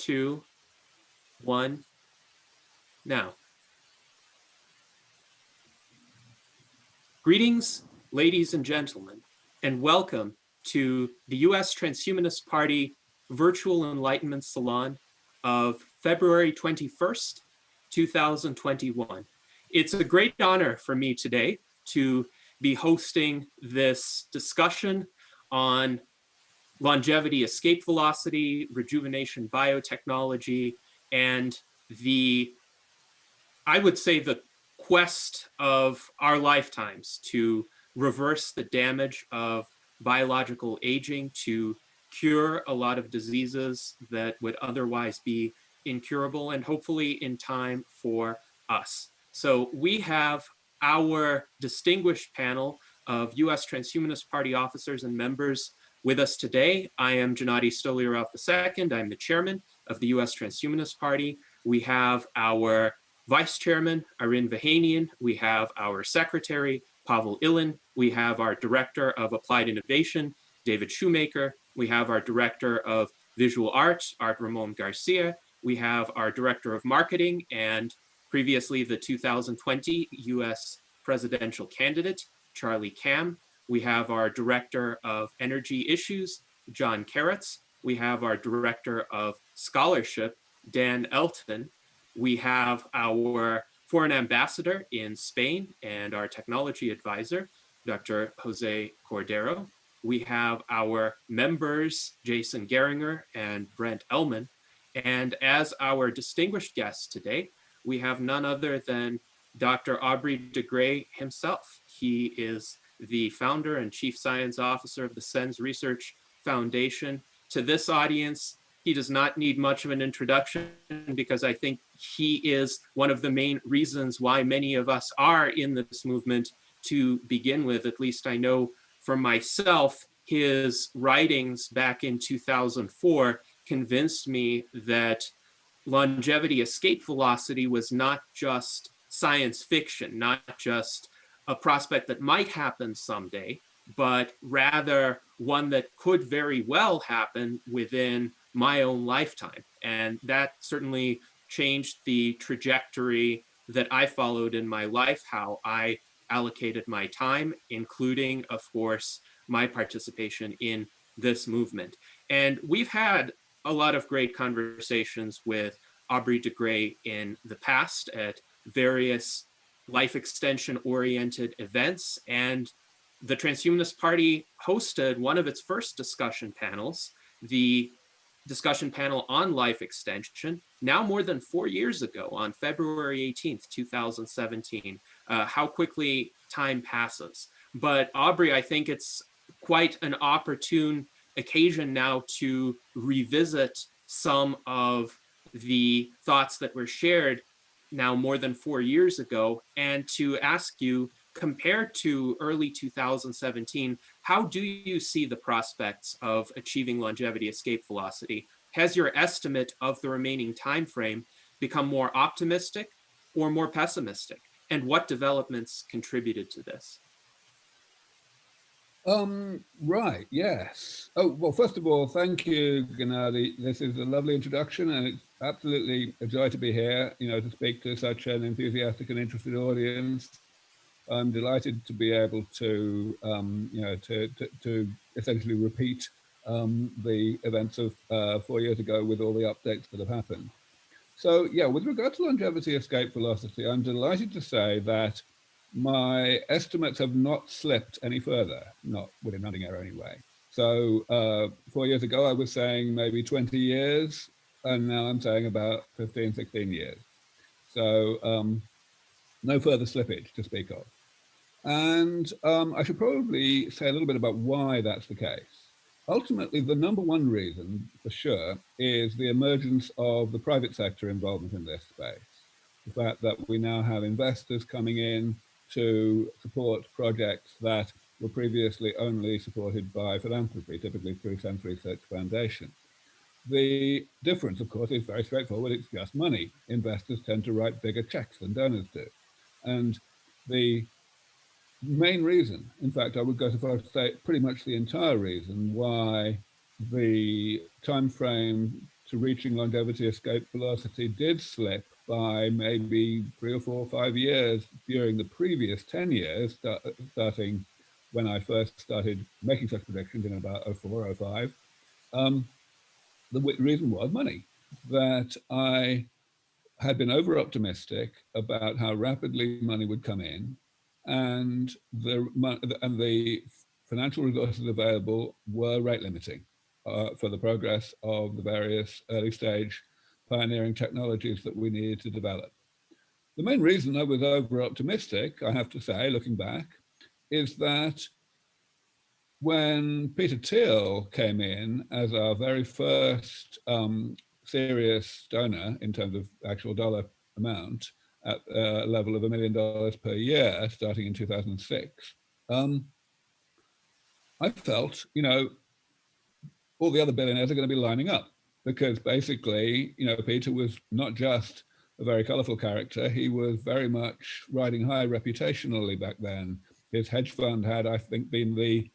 2, 1, now. Greetings, ladies and gentlemen, and welcome to the U.S. Transhumanist Party Virtual Enlightenment Salon of February 21st, 2021. It's a great honor for me today to be hosting this discussion on longevity escape velocity, rejuvenation biotechnology, and I would say, the quest of our lifetimes to reverse the damage of biological aging, to cure a lot of diseases that would otherwise be incurable, and hopefully in time for us. So we have our distinguished panel of U.S. Transhumanist Party officers and members with us today. I am Gennady Stoliarov II. I'm the chairman of the U.S. Transhumanist Party. We have our Vice Chairman, Irene Vahanian. We have our Secretary, Pavel Ilin. We have our Director of Applied Innovation, David Shoemaker. We have our Director of Visual Arts, Art Ramon Garcia. We have our Director of Marketing and previously the 2020 U.S. presidential candidate, Charlie Kam. We have our Director of Energy Issues, John Karatz. We have our Director of Scholarship, Danelton. We have our foreign ambassador in Spain and our technology advisor, Dr. Jose Cordero. We have our members, Jason Geringer and Brent Ellman. And as our distinguished guest today, we have none other than Dr. Aubrey de Grey himself. He is the founder and chief science officer of the SENS Research Foundation. To this audience, he does not need much of an introduction because I think he is one of the main reasons why many of us are in this movement to begin with. At least I know for myself, his writings back in 2004 convinced me that longevity escape velocity was not just science fiction, not just a prospect that might happen someday, but rather one that could very well happen within my own lifetime. And that certainly changed the trajectory that I followed in my life, how I allocated my time, including, of course, my participation in this movement. And we've had a lot of great conversations with Aubrey de Grey in the past at various life extension-oriented events. And the Transhumanist Party hosted one of its first discussion panels, the discussion panel on life extension, now more than 4 years ago on February 18th, 2017. How quickly time passes. But Aubrey, I think it's quite an opportune occasion now to revisit some of the thoughts that were shared now more than 4 years ago, and to ask you, compared to early 2017, how do you see the prospects of achieving longevity escape velocity? Has your estimate of the remaining time frame become more optimistic or more pessimistic? And what developments contributed to this? Right, yes. Oh, well, first of all, thank you, Gennady. This is a lovely introduction, and it's absolutely a joy to be here, to speak to such an enthusiastic and interested audience. I'm delighted to be able to, to essentially repeat the events of 4 years ago with all the updates that have happened. So, yeah, with regard to longevity escape velocity, I'm delighted to say that my estimates have not slipped any further, not within running error anyway. So 4 years ago, I was saying maybe 20 years, and now I'm saying about 15, 16 years. So no further slippage to speak of. And I should probably say a little bit about why that's the case. Ultimately, the number one reason, for sure, is the emergence of the private sector involvement in this space. The fact that we now have investors coming in to support projects that were previously only supported by philanthropy, typically through SENS Research Foundation. The difference, of course, is very straightforward. It's just money. Investors tend to write bigger checks than donors do. And the main reason, in fact, I would go so far as to say pretty much the entire reason why the time frame to reaching longevity escape velocity did slip by maybe 3 or 4 or 5 years during the previous 10 years, starting when I first started making such predictions in about 04, 05. The reason was money, that I had been over optimistic about how rapidly money would come in, and the financial resources available were rate limiting for the progress of the various early stage pioneering technologies that we needed to develop. The main reason I was over optimistic, I have to say, looking back, is that when Peter Thiel came in as our very first serious donor in terms of actual dollar amount at a level of $1 million per year starting in 2006, I felt, all the other billionaires are going to be lining up, because basically, Peter was not just a very colorful character, he was very much riding high reputationally back then. His hedge fund had, I think, been the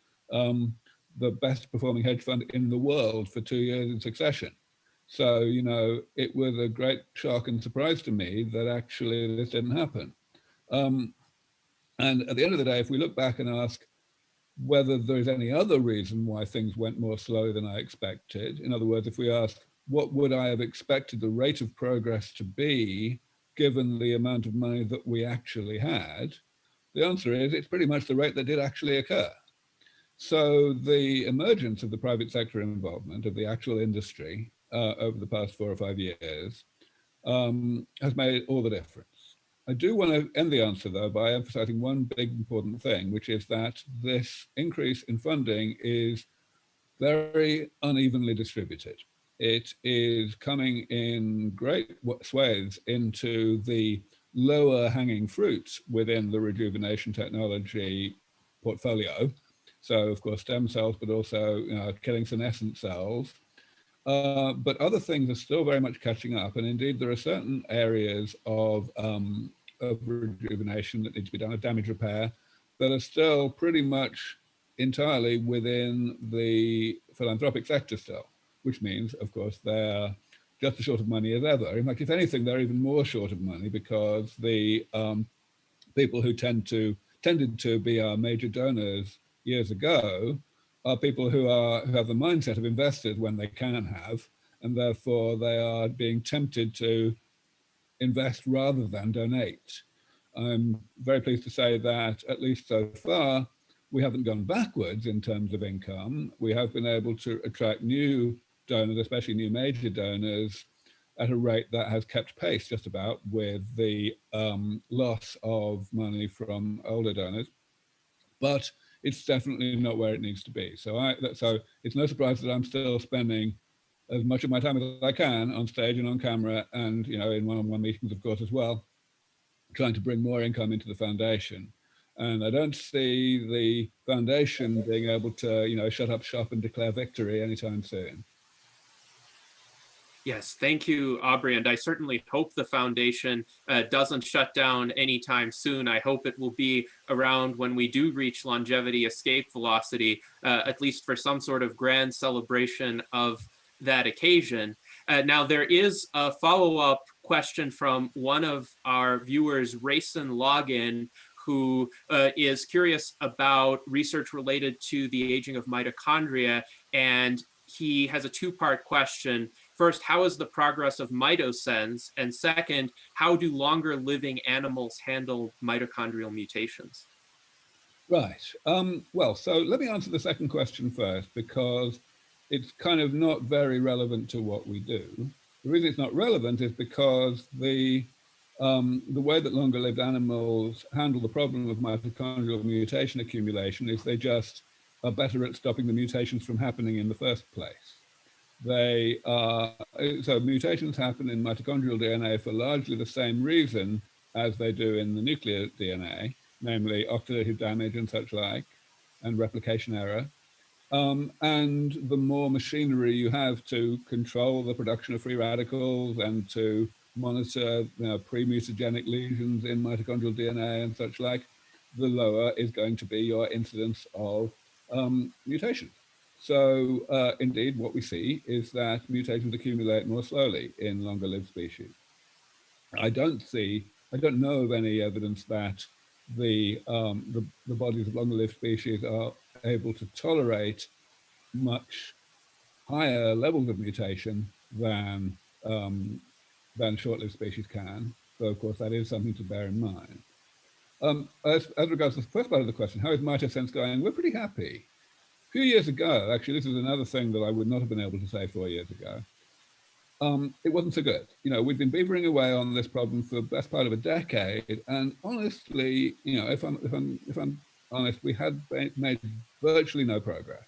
best performing hedge fund in the world for 2 years in succession. So, it was a great shock and surprise to me that actually this didn't happen. And at the end of the day, if we look back and ask whether there's any other reason why things went more slowly than I expected, in other words, if we ask, what would I have expected the rate of progress to be given the amount of money that we actually had, the answer is it's pretty much the rate that did actually occur. So the emergence of the private sector involvement of the actual industry over the past 4 or 5 years has made all the difference. I do want to end the answer, though, by emphasizing one big important thing, which is that this increase in funding is very unevenly distributed. It is coming in great swathes into the lower hanging fruits within the rejuvenation technology portfolio. So, of course, stem cells, but also killing senescent cells. But other things are still very much catching up. And indeed, there are certain areas of rejuvenation that need to be done, of damage repair, that are still pretty much entirely within the philanthropic sector still, which means, of course, they're just as short of money as ever. In fact, if anything, they're even more short of money, because the people who tended to be our major donors years ago are people who have the mindset of investors when they can have, and therefore they are being tempted to invest rather than donate. I'm very pleased to say that, at least so far, we haven't gone backwards in terms of income. We have been able to attract new donors, especially new major donors, at a rate that has kept pace just about with the loss of money from older donors. But it's definitely not where it needs to be. So it's no surprise that I'm still spending as much of my time as I can on stage and on camera, and in one-on-one meetings, of course, as well, trying to bring more income into the foundation. And I don't see the foundation being able to shut up shop and declare victory anytime soon. Yes, thank you, Aubrey. And I certainly hope the foundation doesn't shut down anytime soon. I hope it will be around when we do reach longevity escape velocity, at least for some sort of grand celebration of that occasion. Now, there is a follow-up question from one of our viewers, Rayson Login, who is curious about research related to the aging of mitochondria, and he has a two-part question. First, how is the progress of mitosens? And second, how do longer living animals handle mitochondrial mutations? Right. Well, so let me answer the second question first, because it's kind of not very relevant to what we do. The reason it's not relevant is because the way that longer lived animals handle the problem of mitochondrial mutation accumulation is they just are better at stopping the mutations from happening in the first place. So mutations happen in mitochondrial DNA for largely the same reason as they do in the nuclear DNA, namely oxidative damage and such like, and replication error. And the more machinery you have to control the production of free radicals and to monitor pre-mutagenic lesions in mitochondrial DNA and such like, the lower is going to be your incidence of mutation. So indeed, what we see is that mutations accumulate more slowly in longer-lived species. I don't know of any evidence that the bodies of longer-lived species are able to tolerate much higher levels of mutation than short-lived species can. So of course, that is something to bear in mind. As regards to the first part of the question, how is MitoSense going? We're pretty happy. A few years ago, actually, this is another thing that I would not have been able to say 4 years ago. It wasn't so good. We've been beavering away on this problem for the best part of a decade, and honestly, if I'm honest, we had made virtually no progress.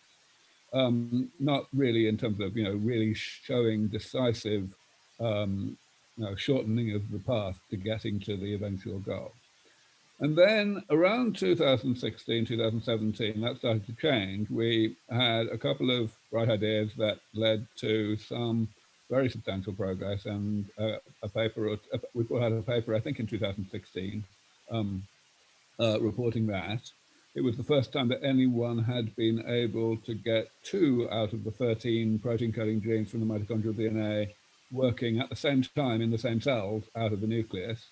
Not really in terms of really showing decisive shortening of the path to getting to the eventual goal. And then around 2016, 2017, that started to change. We had a couple of bright ideas that led to some very substantial progress, and we put out a paper, I think in 2016, reporting that. It was the first time that anyone had been able to get 2 out of the 13 protein coding genes from the mitochondrial DNA working at the same time in the same cells out of the nucleus.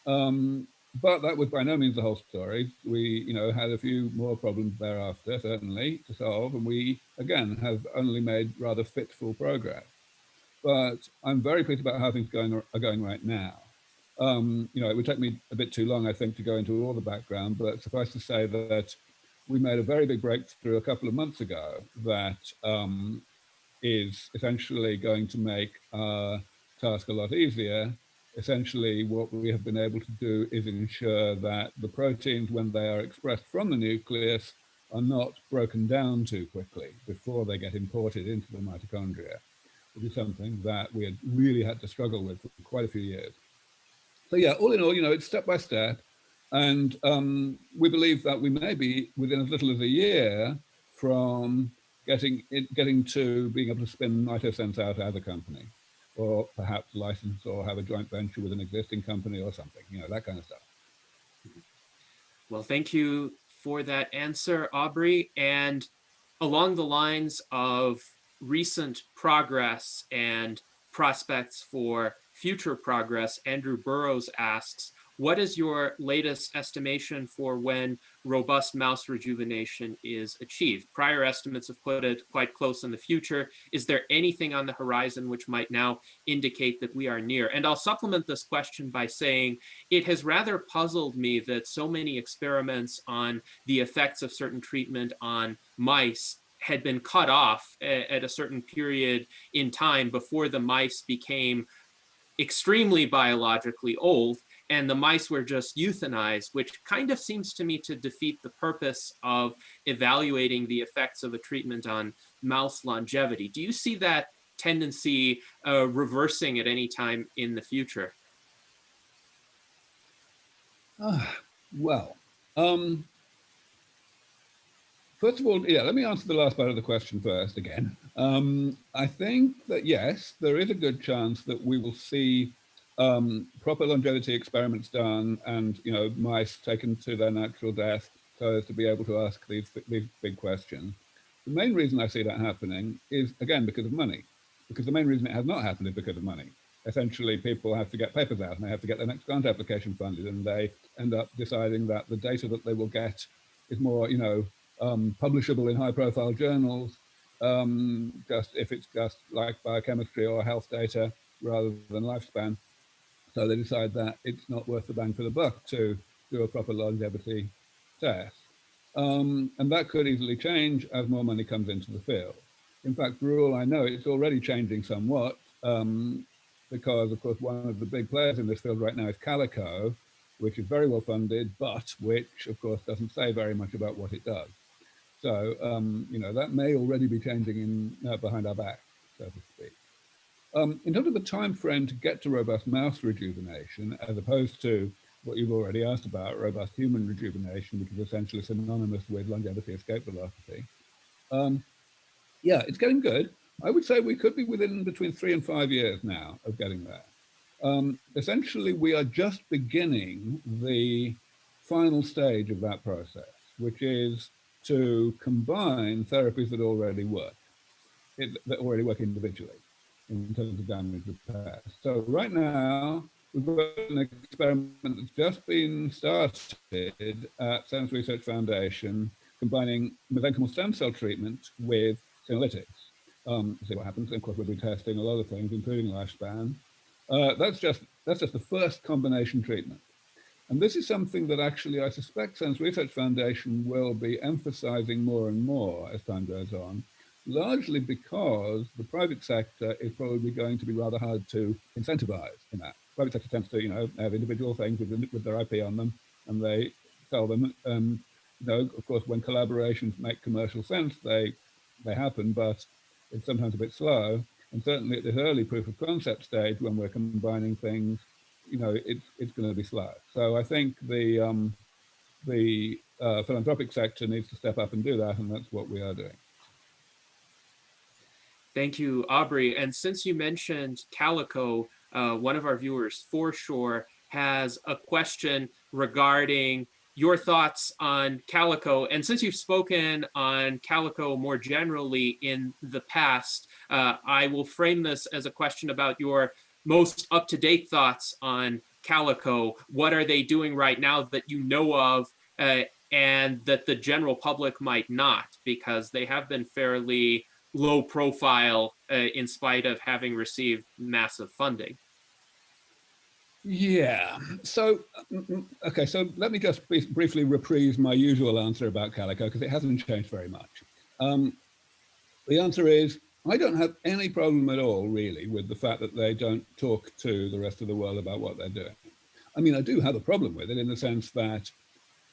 But that was by no means the whole story. We, had a few more problems thereafter, certainly, to solve, and we, again, have only made rather fitful progress. But I'm very pleased about how things are going right now. It would take me a bit too long, I think, to go into all the background, but suffice to say that we made a very big breakthrough a couple of months ago that is essentially going to make our task a lot easier. Essentially, what we have been able to do is ensure that the proteins, when they are expressed from the nucleus, are not broken down too quickly before they get imported into the mitochondria, which is something that we had really had to struggle with for quite a few years. So yeah, all in all, it's step by step. And we believe that we may be within as little as a year from getting to being able to spin MitoSense out as a company, or perhaps license or have a joint venture with an existing company or something, that kind of stuff. Well, thank you for that answer, Aubrey. And along the lines of recent progress and prospects for future progress, Andrew Burrows asks, what is your latest estimation for when robust mouse rejuvenation is achieved? Prior estimates have put it quite close in the future. Is there anything on the horizon which might now indicate that we are near? And I'll supplement this question by saying it has rather puzzled me that so many experiments on the effects of certain treatment on mice had been cut off at a certain period in time before the mice became extremely biologically old, and the mice were just euthanized, which kind of seems to me to defeat the purpose of evaluating the effects of a treatment on mouse longevity. Do you see that tendency reversing at any time in the future? Well, first of all, let me answer the last part of the question first again. I think that yes, there is a good chance that we will see proper longevity experiments done and mice taken to their natural death so as to be able to ask these big questions. The main reason I see that happening is, again, because of money. Because the main reason it has not happened is because of money. Essentially, people have to get papers out and they have to get their next grant application funded, and they end up deciding that the data that they will get is more, publishable in high-profile journals, just if it's just like biochemistry or health data rather than lifespan. So they decide that it's not worth the bang for the buck to do a proper longevity test. And that could easily change as more money comes into the field. In fact, for all I know, it's already changing somewhat because, of course, one of the big players in this field right now is Calico, which is very well funded, but which, of course, doesn't say very much about what it does. So, that may already be changing behind our back, so to speak. In terms of the time frame to get to robust mouse rejuvenation, as opposed to what you've already asked about, robust human rejuvenation, which is essentially synonymous with longevity escape velocity, it's getting good. I would say we could be within between 3 and 5 years now of getting there. Essentially, we are just beginning the final stage of that process, which is to combine therapies that already work, that already work individually in terms of damage repair. So right now, we've got an experiment that's just been started at SENS Research Foundation, combining mesenchymal stem cell treatment with senolytics. See what happens. And of course, we'll be testing a lot of things, including lifespan. That's just the first combination treatment. And this is something that actually I suspect SENS Research Foundation will be emphasizing more and more as time goes on, largely because the private sector is probably going to be rather hard to incentivize in that. Private sector tends to, have individual things with their IP on them, and they sell them. Of course, when collaborations make commercial sense, they happen, but it's sometimes a bit slow. And certainly at this early proof of concept stage, when we're combining things, it's going to be slow. So I think the philanthropic sector needs to step up and do that, and that's what we are doing. Thank you, Aubrey. And since you mentioned Calico, one of our viewers, For Sure, has a question regarding your thoughts on Calico. And since you've spoken on Calico more generally in the past, I will frame this as a question about your most up-to-date thoughts on Calico. What are they doing right now that you know of and that the general public might not, because they have been fairly low profile in spite of having received massive funding? Yeah. So, okay. So let me just briefly reprise my usual answer about Calico, because it hasn't changed very much. The answer is, I don't have any problem at all, really, with the fact that they don't talk to the rest of the world about what they're doing. I mean, I do have a problem with it in the sense that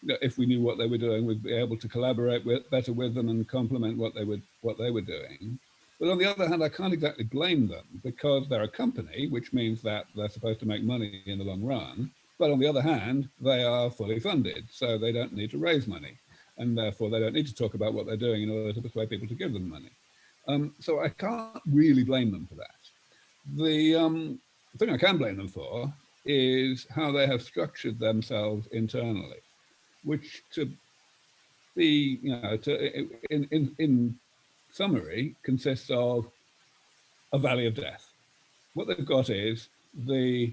if we knew what they were doing, we'd be able to collaborate better with them and complement what they were doing. But on the other hand, I can't exactly blame them, because they're a company, which means that they're supposed to make money in the long run. But on the other hand, they are fully funded, so they don't need to raise money. And therefore, they don't need to talk about what they're doing in order to persuade people to give them money. So I can't really blame them for that. The thing I can blame them for is how they have structured themselves internally, which to be, in summary, consists of a valley of death. What they've got is the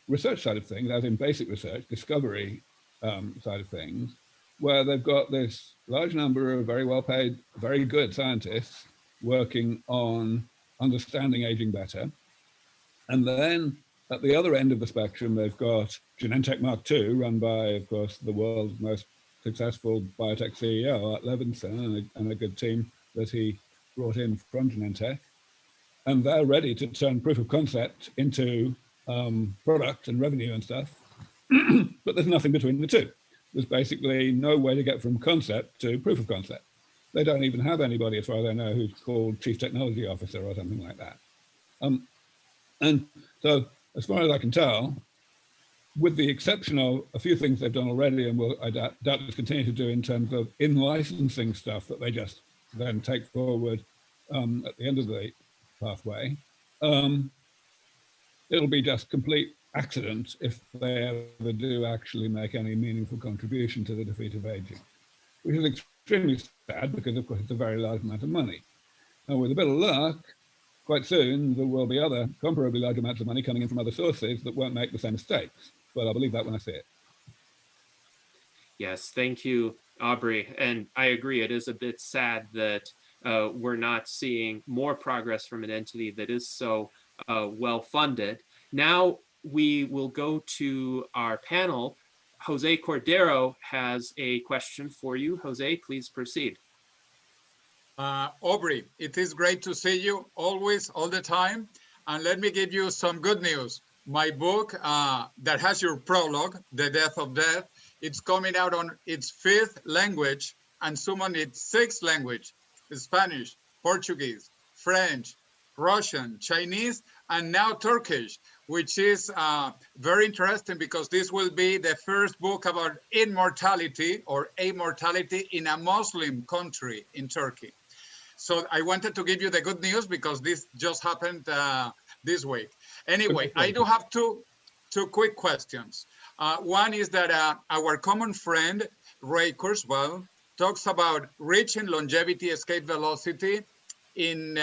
research side of things, as in basic research, discovery side of things, where they've got this large number of very well-paid, very good scientists working on understanding aging better. And then at the other end of the spectrum, they've got Genentech Mark II, run by, of course, the world's most successful biotech CEO, Art Levinson, and a good team that he brought in from Genentech. And they're ready to turn proof of concept into product and revenue and stuff. But there's nothing between the two. There's basically no way to get from concept to proof of concept. They don't even have anybody, as far as I know, who's called Chief Technology Officer or something like that. And so, as far as I can tell, with the exception of a few things they've done already and will, I doubtless continue to do in terms of in-licensing stuff that they just then take forward at the end of the pathway, it'll be just complete accident if they ever do actually make any meaningful contribution to the defeat of aging, which is extremely sad because, of course, it's a very large amount of money. And with a bit of luck, quite soon there will be other comparably large amounts of money coming in from other sources that won't make the same mistakes. But I'll believe that when I see it. Yes, thank you, Aubrey. And I agree, it is a bit sad that we're not seeing more progress from an entity that is so well-funded. Now we will go to our panel. Jose Cordero has a question for you. Jose, please proceed. Aubrey, it is great to see you always, all the time. And let me give you some good news. My book that has your prologue, The Death of Death, it's coming out on its 5th language and soon on its 6th language: Spanish, Portuguese, French, Russian, Chinese, and now Turkish, which is very interesting because this will be the first book about immortality or amortality in a Muslim country in Turkey. So I wanted to give you the good news because this just happened this week. Anyway, I do have two quick questions. One is that our common friend, Ray Kurzweil, talks about reaching longevity escape velocity in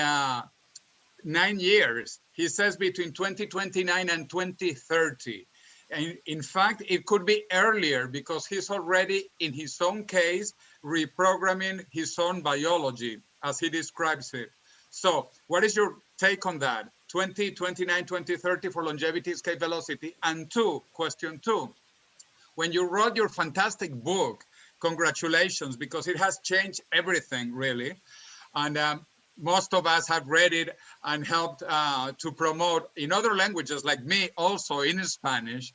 9 years. He says between 2029 and 2030. And in fact, it could be earlier because he's already, in his own case, reprogramming his own biology, as he describes it. So what is your take on that? 2029, 2030 for longevity escape velocity. And question two, when you wrote your fantastic book, congratulations, because it has changed everything, really. And most of us have read it and helped to promote in other languages, like me, also in Spanish.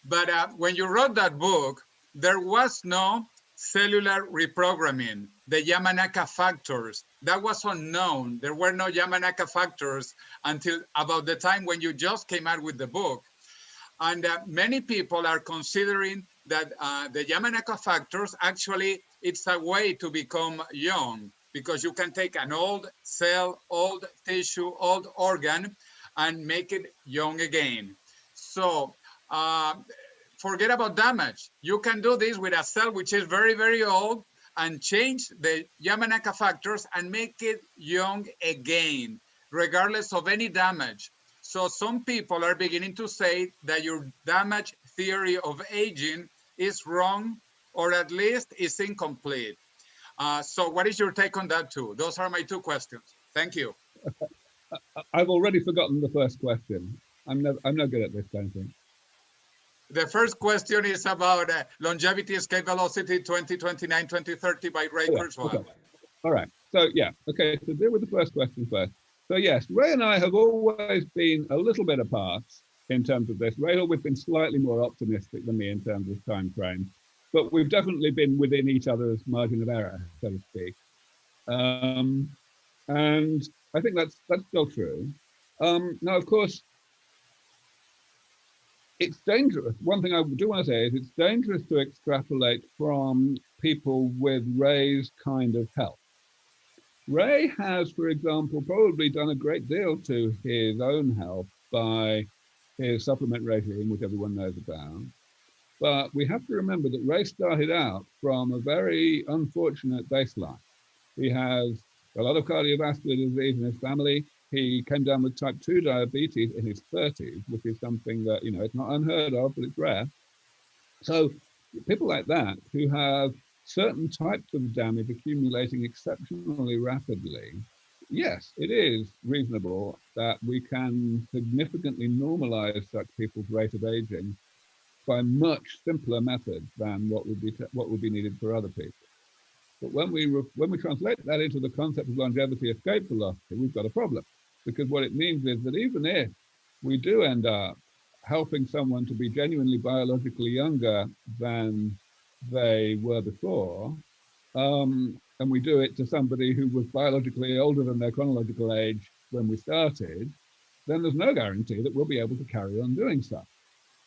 But when you wrote that book, there was no cellular reprogramming, the Yamanaka factors. That was unknown. There were no Yamanaka factors until about the time when you just came out with the book. And many people are considering that the Yamanaka factors, actually, it's a way to become young, because you can take an old cell, old tissue, old organ, and make it young again. So forget about damage. You can do this with a cell which is very, very old and change the Yamanaka factors and make it young again, regardless of any damage. So some people are beginning to say that your damage theory of aging is wrong, or at least is incomplete. So what is your take on that too? Those are my two questions. Thank you. I've already forgotten the first question. I'm no good at this kind of thing. The first question is about longevity escape velocity 2029, 2030 by Ray Kurzweil. Okay. All right. So yeah, okay, so deal with the first question first. So yes, Ray and I have always been a little bit apart in terms of this. Ray always been slightly more optimistic than me in terms of time frame, but we've definitely been within each other's margin of error, so to speak. And I think that's still true. Now, of course, it's dangerous. One thing I do want to say is it's dangerous to extrapolate from people with Ray's kind of health. Ray has, for example, probably done a great deal to his own health by his supplement regime, which everyone knows about. But we have to remember that Ray started out from a very unfortunate baseline. He has a lot of cardiovascular disease in his family. He came down with type 2 diabetes in his 30s, which is something that, you know, it's not unheard of, but it's rare. So people like that who have certain types of damage accumulating exceptionally rapidly, yes, it is reasonable that we can significantly normalize such people's rate of aging by much simpler methods than what would be needed for other people. But when we translate that into the concept of longevity escape velocity, we've got a problem, because what it means is that even if we do end up helping someone to be genuinely biologically younger than they were before, and we do it to somebody who was biologically older than their chronological age when we started, then there's no guarantee that we'll be able to carry on doing so.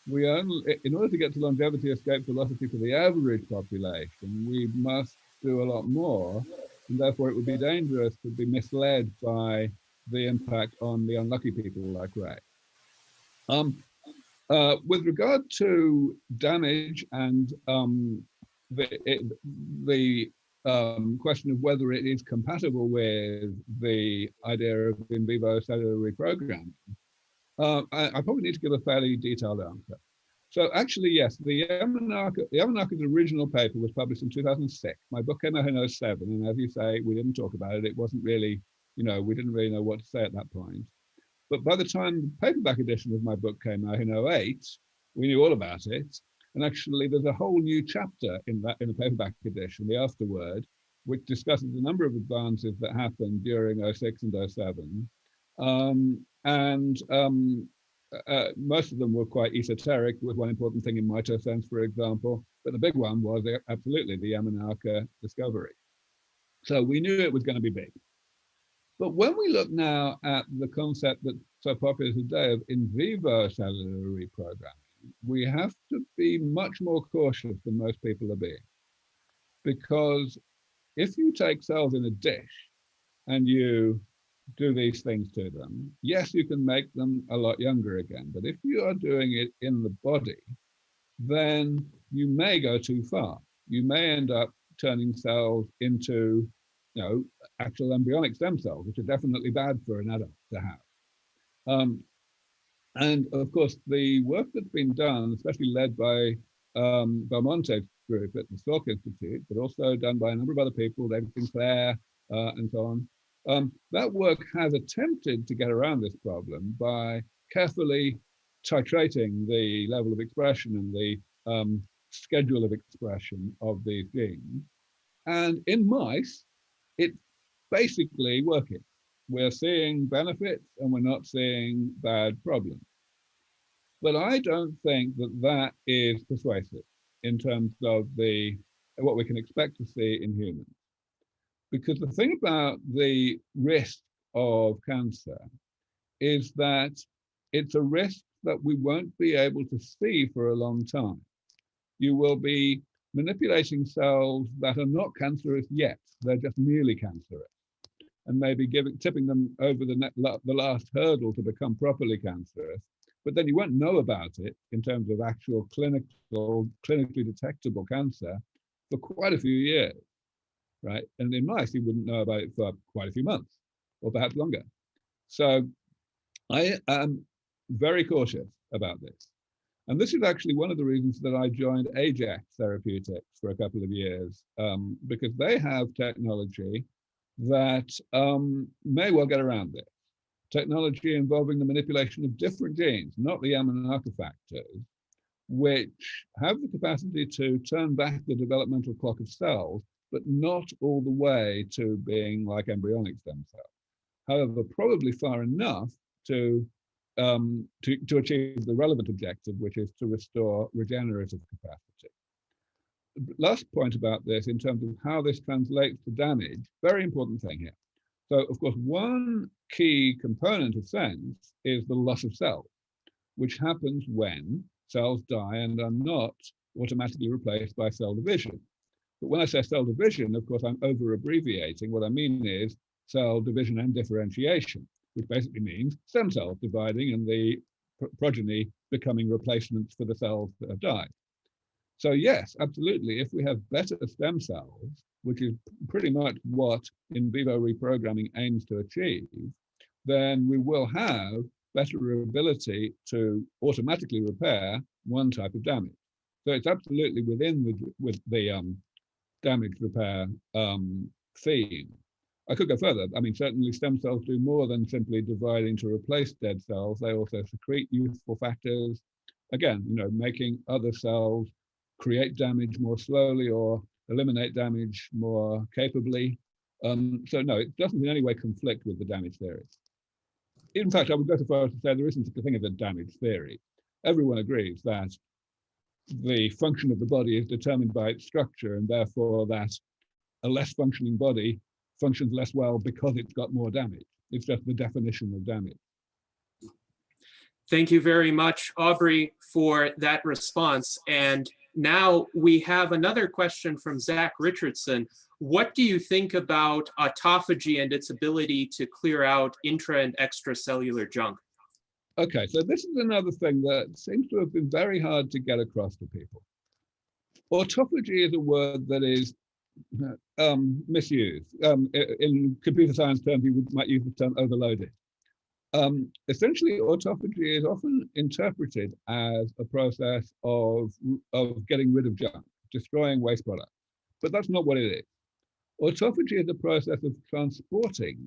We only, in order to get to longevity escape velocity for the average population, we must do a lot more, and therefore it would be dangerous to be misled by the impact on the unlucky people like Ray. With regard to damage and the question of whether it is compatible with the idea of in vivo cellular reprogramming, I probably need to give a fairly detailed answer. So actually, yes, the Yamanaka's original paper was published in 2006. My book came out in 2007, and as you say, we didn't talk about it. It wasn't really, you know, we didn't really know what to say at that point. But by the time the paperback edition of my book came out in 2008, we knew all about it. And actually, there's a whole new chapter in the paperback edition, the afterword, which discusses a number of advances that happened during 2006 and 2007. Most of them were quite esoteric. There was one important thing in mitosense, for example, but the big one was absolutely the Yamanaka discovery. So we knew it was going to be big. But when we look now at the concept that's so popular today of in vivo cellular reprogramming, we have to be much more cautious than most people are being. Because if you take cells in a dish and you do these things to them, yes, you can make them a lot younger again. But if you are doing it in the body, then you may go too far. You may end up turning cells into, actual embryonic stem cells, which are definitely bad for an adult to have. And of course, the work that's been done, especially led by Belmonte's group at the Salk Institute, but also done by a number of other people, David Sinclair, and so on. That work has attempted to get around this problem by carefully titrating the level of expression and the schedule of expression of these genes. And in mice, it's basically working. We're seeing benefits and we're not seeing bad problems. But I don't think that that is persuasive in terms of what we can expect to see in humans. Because the thing about the risk of cancer is that it's a risk that we won't be able to see for a long time. You will be manipulating cells that are not cancerous yet. They're just merely cancerous, and maybe tipping them over the last hurdle to become properly cancerous. But then you won't know about it in terms of actual clinically detectable cancer for quite a few years, right? And in mice, you wouldn't know about it for quite a few months or perhaps longer. So I am very cautious about this. And this is actually one of the reasons that I joined Ajax Therapeutics for a couple of years, because they have technology that may well get around this. Technology involving the manipulation of different genes, not the Yamanaka factors, which have the capacity to turn back the developmental clock of cells, but not all the way to being like embryonic stem cells. However, probably far enough to achieve the relevant objective, which is to restore regenerative capacity. Last point about this in terms of how this translates to damage, very important thing here. So, of course, one key component of SENS is the loss of cells, which happens when cells die and are not automatically replaced by cell division. But when I say cell division, of course, I'm over-abbreviating. What I mean is cell division and differentiation, which basically means stem cells dividing and the progeny becoming replacements for the cells that have died. So yes, absolutely, if we have better stem cells, which is pretty much what in vivo reprogramming aims to achieve, then we will have better ability to automatically repair one type of damage. So it's absolutely within the damage repair theme. I could go further. I mean, certainly stem cells do more than simply dividing to replace dead cells. They also secrete youthful factors, again, making other cells create damage more slowly or eliminate damage more capably. So no, it doesn't in any way conflict with the damage theory. In fact, I would go so far as to say there isn't such a thing as a damage theory. Everyone agrees that the function of the body is determined by its structure, and therefore that a less functioning body functions less well because it's got more damage. It's just the definition of damage. Thank you very much, Aubrey, for that response. And now we have another question from Zach Richardson. What do you think about autophagy and its ability to clear out intra and extracellular junk? Okay, so this is another thing that seems to have been very hard to get across to people. Autophagy is a word that is misused. In computer science terms, you might use the term overloaded. Essentially, autophagy is often interpreted as a process of getting rid of junk, destroying waste products. But that's not what it is. Autophagy is a process of transporting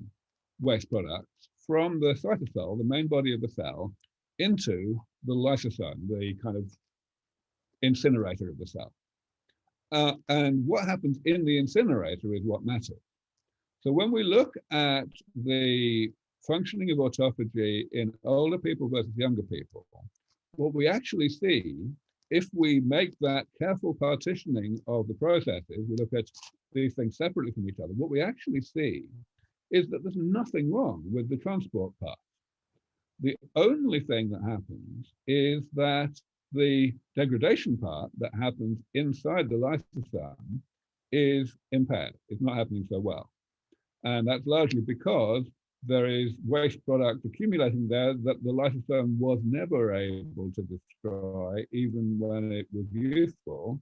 waste products from the cytosol, the main body of the cell, into the lysosome, the kind of incinerator of the cell. And what happens in the incinerator is what matters. So when we look at the functioning of autophagy in older people versus younger people, what we actually see, if we make that careful partitioning of the processes, we look at these things separately from each other, what we actually see is that there's nothing wrong with the transport part. The only thing that happens is that the degradation part that happens inside the lysosome is impaired. It's not happening so well. And that's largely because there is waste product accumulating there that the lysosome was never able to destroy, even when it was useful.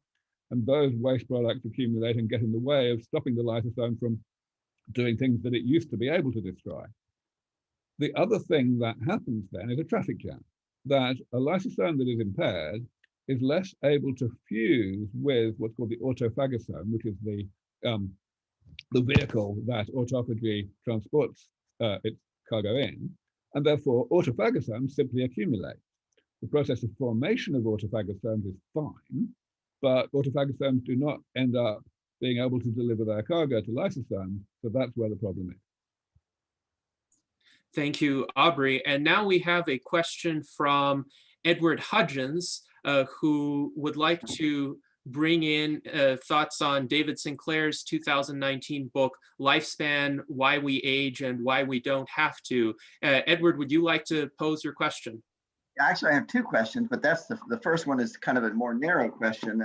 and those waste products accumulate and get in the way of stopping the lysosome from doing things that it used to be able to destroy. The other thing that happens then is a traffic jam, that a lysosome that is impaired is less able to fuse with what's called the autophagosome, which is the vehicle that autophagy transports its cargo in, and therefore autophagosomes simply accumulate. The process of formation of autophagosomes is fine, but autophagosomes do not end up being able to deliver their cargo to lysosomes, so that's where the problem is. Thank you, Aubrey. And now we have a question from Edward Hudgens, who would like to bring in thoughts on David Sinclair's 2019 book, Lifespan, Why We Age and Why We Don't Have to. Edward, would you like to pose your question? Actually, I have two questions, but that's the first one is kind of a more narrow question.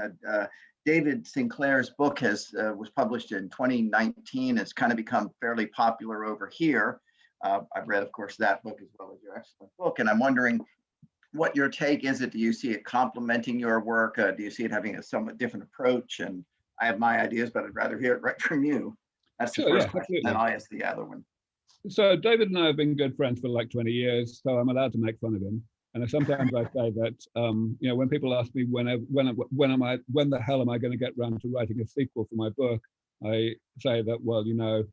David Sinclair's book was published in 2019. It's kind of become fairly popular over here. I've read, of course, that book as well as your excellent book, and I'm wondering what your take is. Do you see it complementing your work? Do you see it having a somewhat different approach? And I have my ideas, but I'd rather hear it right from you. That's the first question, and I'll ask the other one. So David and I have been good friends for like 20 years, so I'm allowed to make fun of him. And sometimes I say that, you know, when people ask me when the hell am I going to get around to writing a sequel for my book, I say that, well, you know,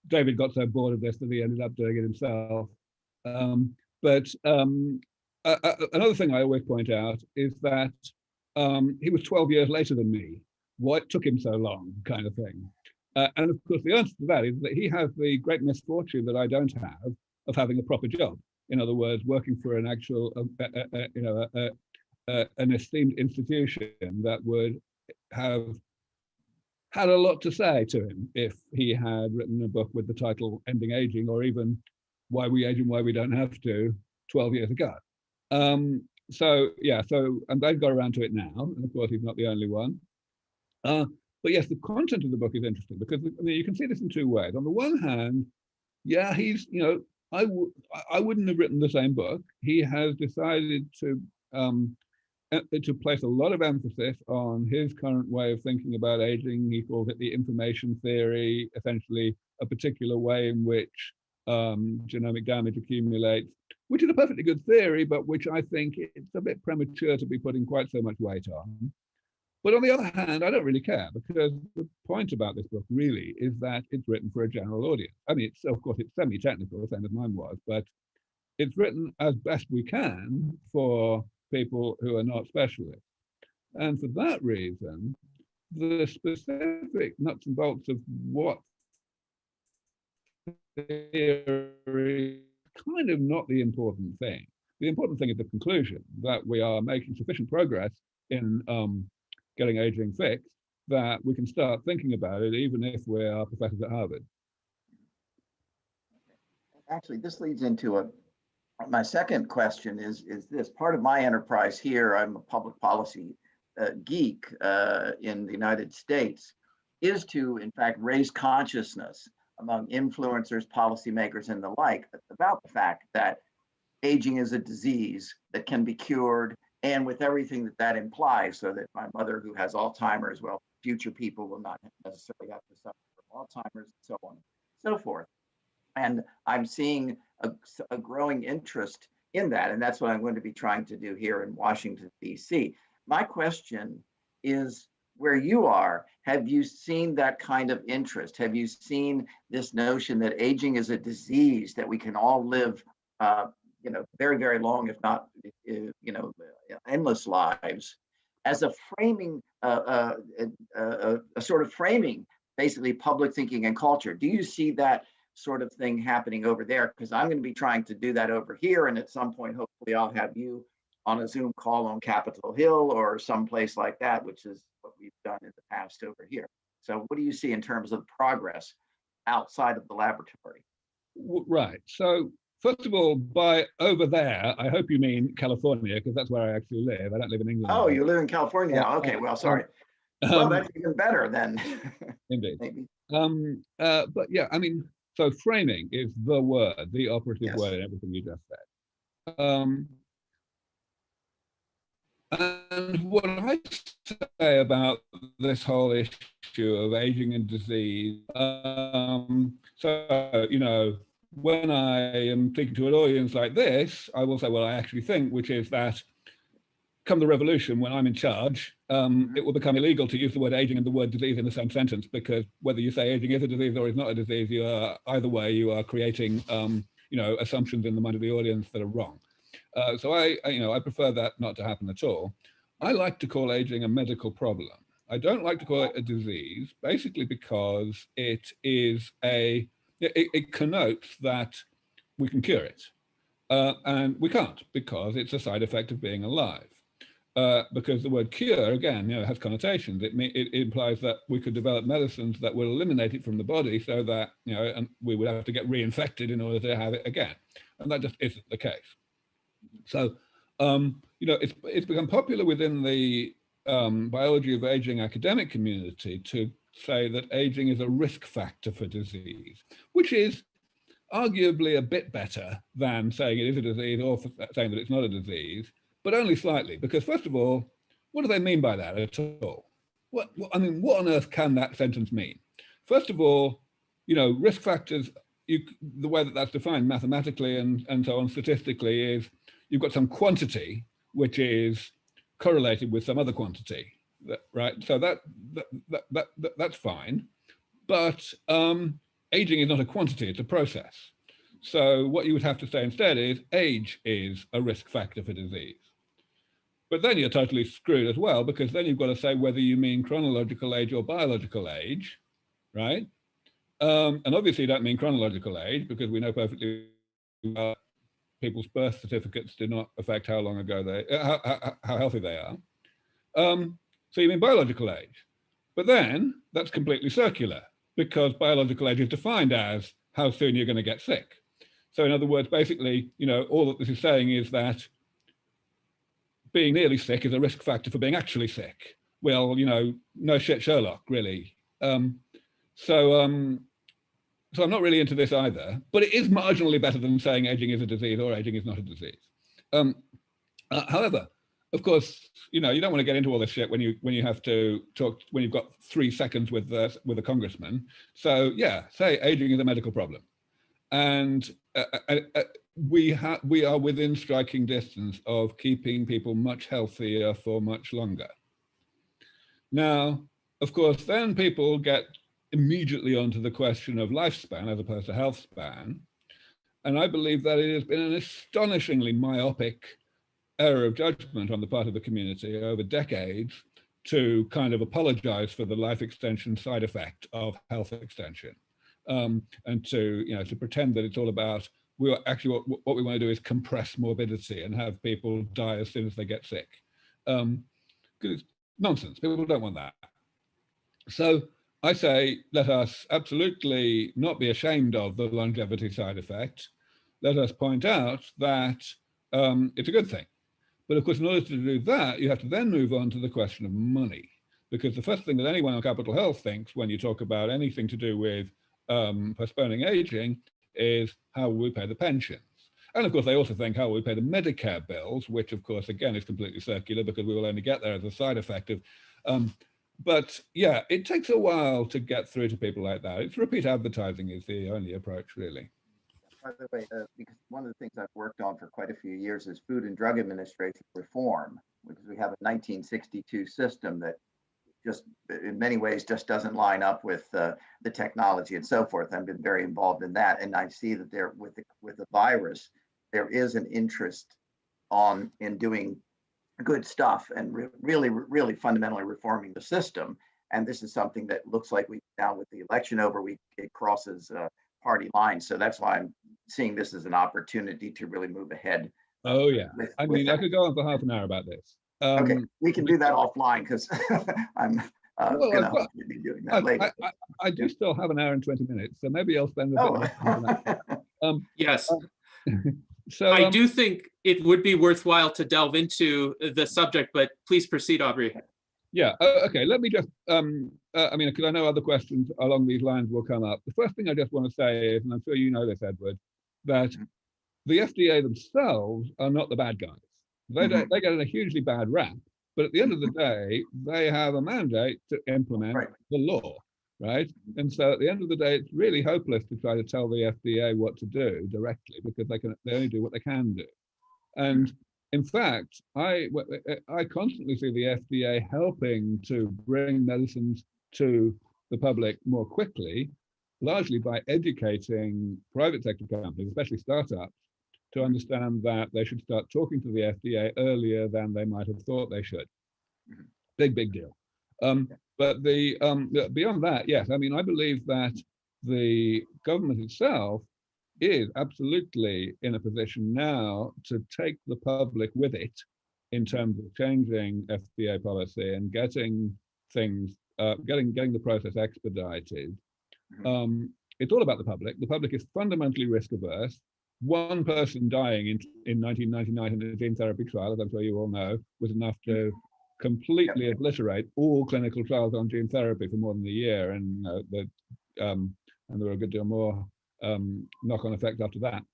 David got so bored of this that he ended up doing it himself. But another thing I always point out is that he was 12 years later than me. What took him so long, kind of thing. And of course, the answer to that is that he has the great misfortune that I don't have of having a proper job. In other words, working for an actual, you know, an esteemed institution that would have had a lot to say to him if he had written a book with the title Ending Aging, or even Why We Age and Why We Don't Have to 12 years ago. So yeah, and they've got around to it now, and of course he's not the only one. But yes, the content of the book is interesting because, I mean, you can see this in two ways. On the one hand, yeah, he's, you know, I wouldn't have written the same book. He has decided to place a lot of emphasis on his current way of thinking about aging. He calls it the information theory, essentially a particular way in which genomic damage accumulates, which is a perfectly good theory, but which I think it's a bit premature to be putting quite so much weight on. But on the other hand, I don't really care, because the point about this book really is that it's written for a general audience. I mean, of course, it's semi-technical, same as mine was, but it's written as best we can for people who are not specialists. And for that reason, the specific nuts and bolts of what theory is kind of not the important thing. The important thing is the conclusion that we are making sufficient progress in getting aging fixed that we can start thinking about it, even if we are professors at Harvard. Actually, this leads into my second question is this. Part of my enterprise here, I'm a public policy geek in the United States, is to, in fact, raise consciousness among influencers, policymakers, and the like about the fact that aging is a disease that can be cured, and with everything that implies, so that my mother, who has Alzheimer's, well, future people will not necessarily have to suffer from Alzheimer's, and so on and so forth. And I'm seeing a growing interest in that, and that's what I'm going to be trying to do here in Washington, D.C. My question is, where you are, have you seen that kind of interest? Have you seen this notion that aging is a disease, that we can all live you know, very, very long, if not, you know, endless lives, as a framing, a sort of framing, basically public thinking and culture? Do you see that sort of thing happening over there? Because I'm going to be trying to do that over here, and at some point, hopefully, I'll have you on a Zoom call on Capitol Hill or someplace like that, which is what we've done in the past over here. So, what do you see in terms of progress outside of the laboratory? Right. So, first of all, by over there, I hope you mean California, because that's where I actually live. I don't live in England. Oh, you live in California now. Okay, well, sorry. Well, that's even better then. Indeed. Maybe. But yeah, I mean, so framing is the word, the operative Yes. word in everything you just said. And what I say about this whole issue of aging and disease, so, you know, when I am speaking to an audience like this, I will say what I actually think, which is that come the revolution, when I'm in charge, it will become illegal to use the word aging and the word disease in the same sentence, because whether you say aging is a disease or is not a disease, you are, either way, you are creating, you know, assumptions in the mind of the audience that are wrong. So I prefer that not to happen at all. I like to call aging a medical problem. I don't like to call it a disease, basically because it is it connotes that we can cure it. And we can't, because it's a side effect of being alive. Because the word cure, again, you know, has connotations. It implies that we could develop medicines that will eliminate it from the body, so that, you know, and we would have to get reinfected in order to have it again. And that just isn't the case. So, you know, it's become popular within the biology of aging academic community to say that aging is a risk factor for disease, which is arguably a bit better than saying it is a disease or saying that it's not a disease, but only slightly. Because first of all, what do they mean by that at all? I mean, what on earth can that sentence mean? First of all, you know, risk factors, the way that that's defined mathematically and so on statistically is you've got some quantity which is correlated with some other quantity, right? So that's fine, but aging is not a quantity, it's a process. So what you would have to say instead is age is a risk factor for disease. But then you're totally screwed as well, because then you've got to say whether you mean chronological age or biological age, right? And obviously you don't mean chronological age, because we know perfectly well people's birth certificates do not affect how long ago how healthy they are. So you mean biological age. But then that's completely circular, because biological age is defined as how soon you're going to get sick. So in other words, basically, you know, all that this is saying is that being nearly sick is a risk factor for being actually sick. Well, you know, no shit, Sherlock, really. So I'm not really into this either, but it is marginally better than saying aging is a disease or aging is not a disease. However, of course, you know, you don't want to get into all this shit when you have to talk, when you've got 3 seconds with a congressman. So yeah, say aging is a medical problem. And we are within striking distance of keeping people much healthier for much longer. Now, of course, then people get immediately onto the question of lifespan as opposed to health span. And I believe that it has been an astonishingly myopic error of judgment on the part of the community over decades to kind of apologize for the life extension side effect of health extension. And to, you know, to pretend that it's all about, what we want to do is compress morbidity and have people die as soon as they get sick. Because it's nonsense, people don't want that. So I say, let us absolutely not be ashamed of the longevity side effect. Let us point out that it's a good thing. But of course, in order to do that, you have to then move on to the question of money. Because the first thing that anyone on Capitol Health thinks when you talk about anything to do with postponing aging is how will we pay the pensions? And of course, they also think how will we pay the Medicare bills, which of course, again, is completely circular because we will only get there as a side effect of, but yeah, it takes a while to get through to people like that. It's repeat advertising is the only approach, really. By the way, because one of the things I've worked on for quite a few years is Food and Drug Administration reform, because we have a 1962 system that just in many ways just doesn't line up with the technology and so forth. I've been very involved in that, and I see that there with the virus, there is an interest in doing good stuff and really fundamentally reforming the system. And this is something that looks like now with the election over, it crosses party lines. So that's why I'm seeing this as an opportunity to really move ahead. Oh yeah, I mean, I could go on for half an hour about this. Okay, we can do that offline because I'm going to be doing that later. I do still have an hour and 20 minutes, so maybe I'll spend a bit more time. Yes. So I do think it would be worthwhile to delve into the subject, but please proceed, Aubrey. Yeah, okay, let me just, I mean, because I know other questions along these lines will come up. The first thing I just want to say is, and I'm sure you know this, Edward, that the FDA themselves are not the bad guys. They get a hugely bad rap, but at the end of the day, they have a mandate to implement the law, right? And so at the end of the day, it's really hopeless to try to tell the FDA what to do directly, because they only do what they can do. And in fact, I constantly see the FDA helping to bring medicines to the public more quickly, largely by educating private sector companies, especially startups, to understand that they should start talking to the FDA earlier than they might have thought they should. Big deal. But beyond that, yes, I mean, I believe that the government itself is absolutely in a position now to take the public with it in terms of changing FDA policy and getting things, getting the process expedited. It's all about the public. The public is fundamentally risk averse. One person dying in 1999 in a gene therapy trial, as I'm sure you all know, was enough to completely obliterate all clinical trials on gene therapy for more than a year, and there were a good deal more knock-on effects after that.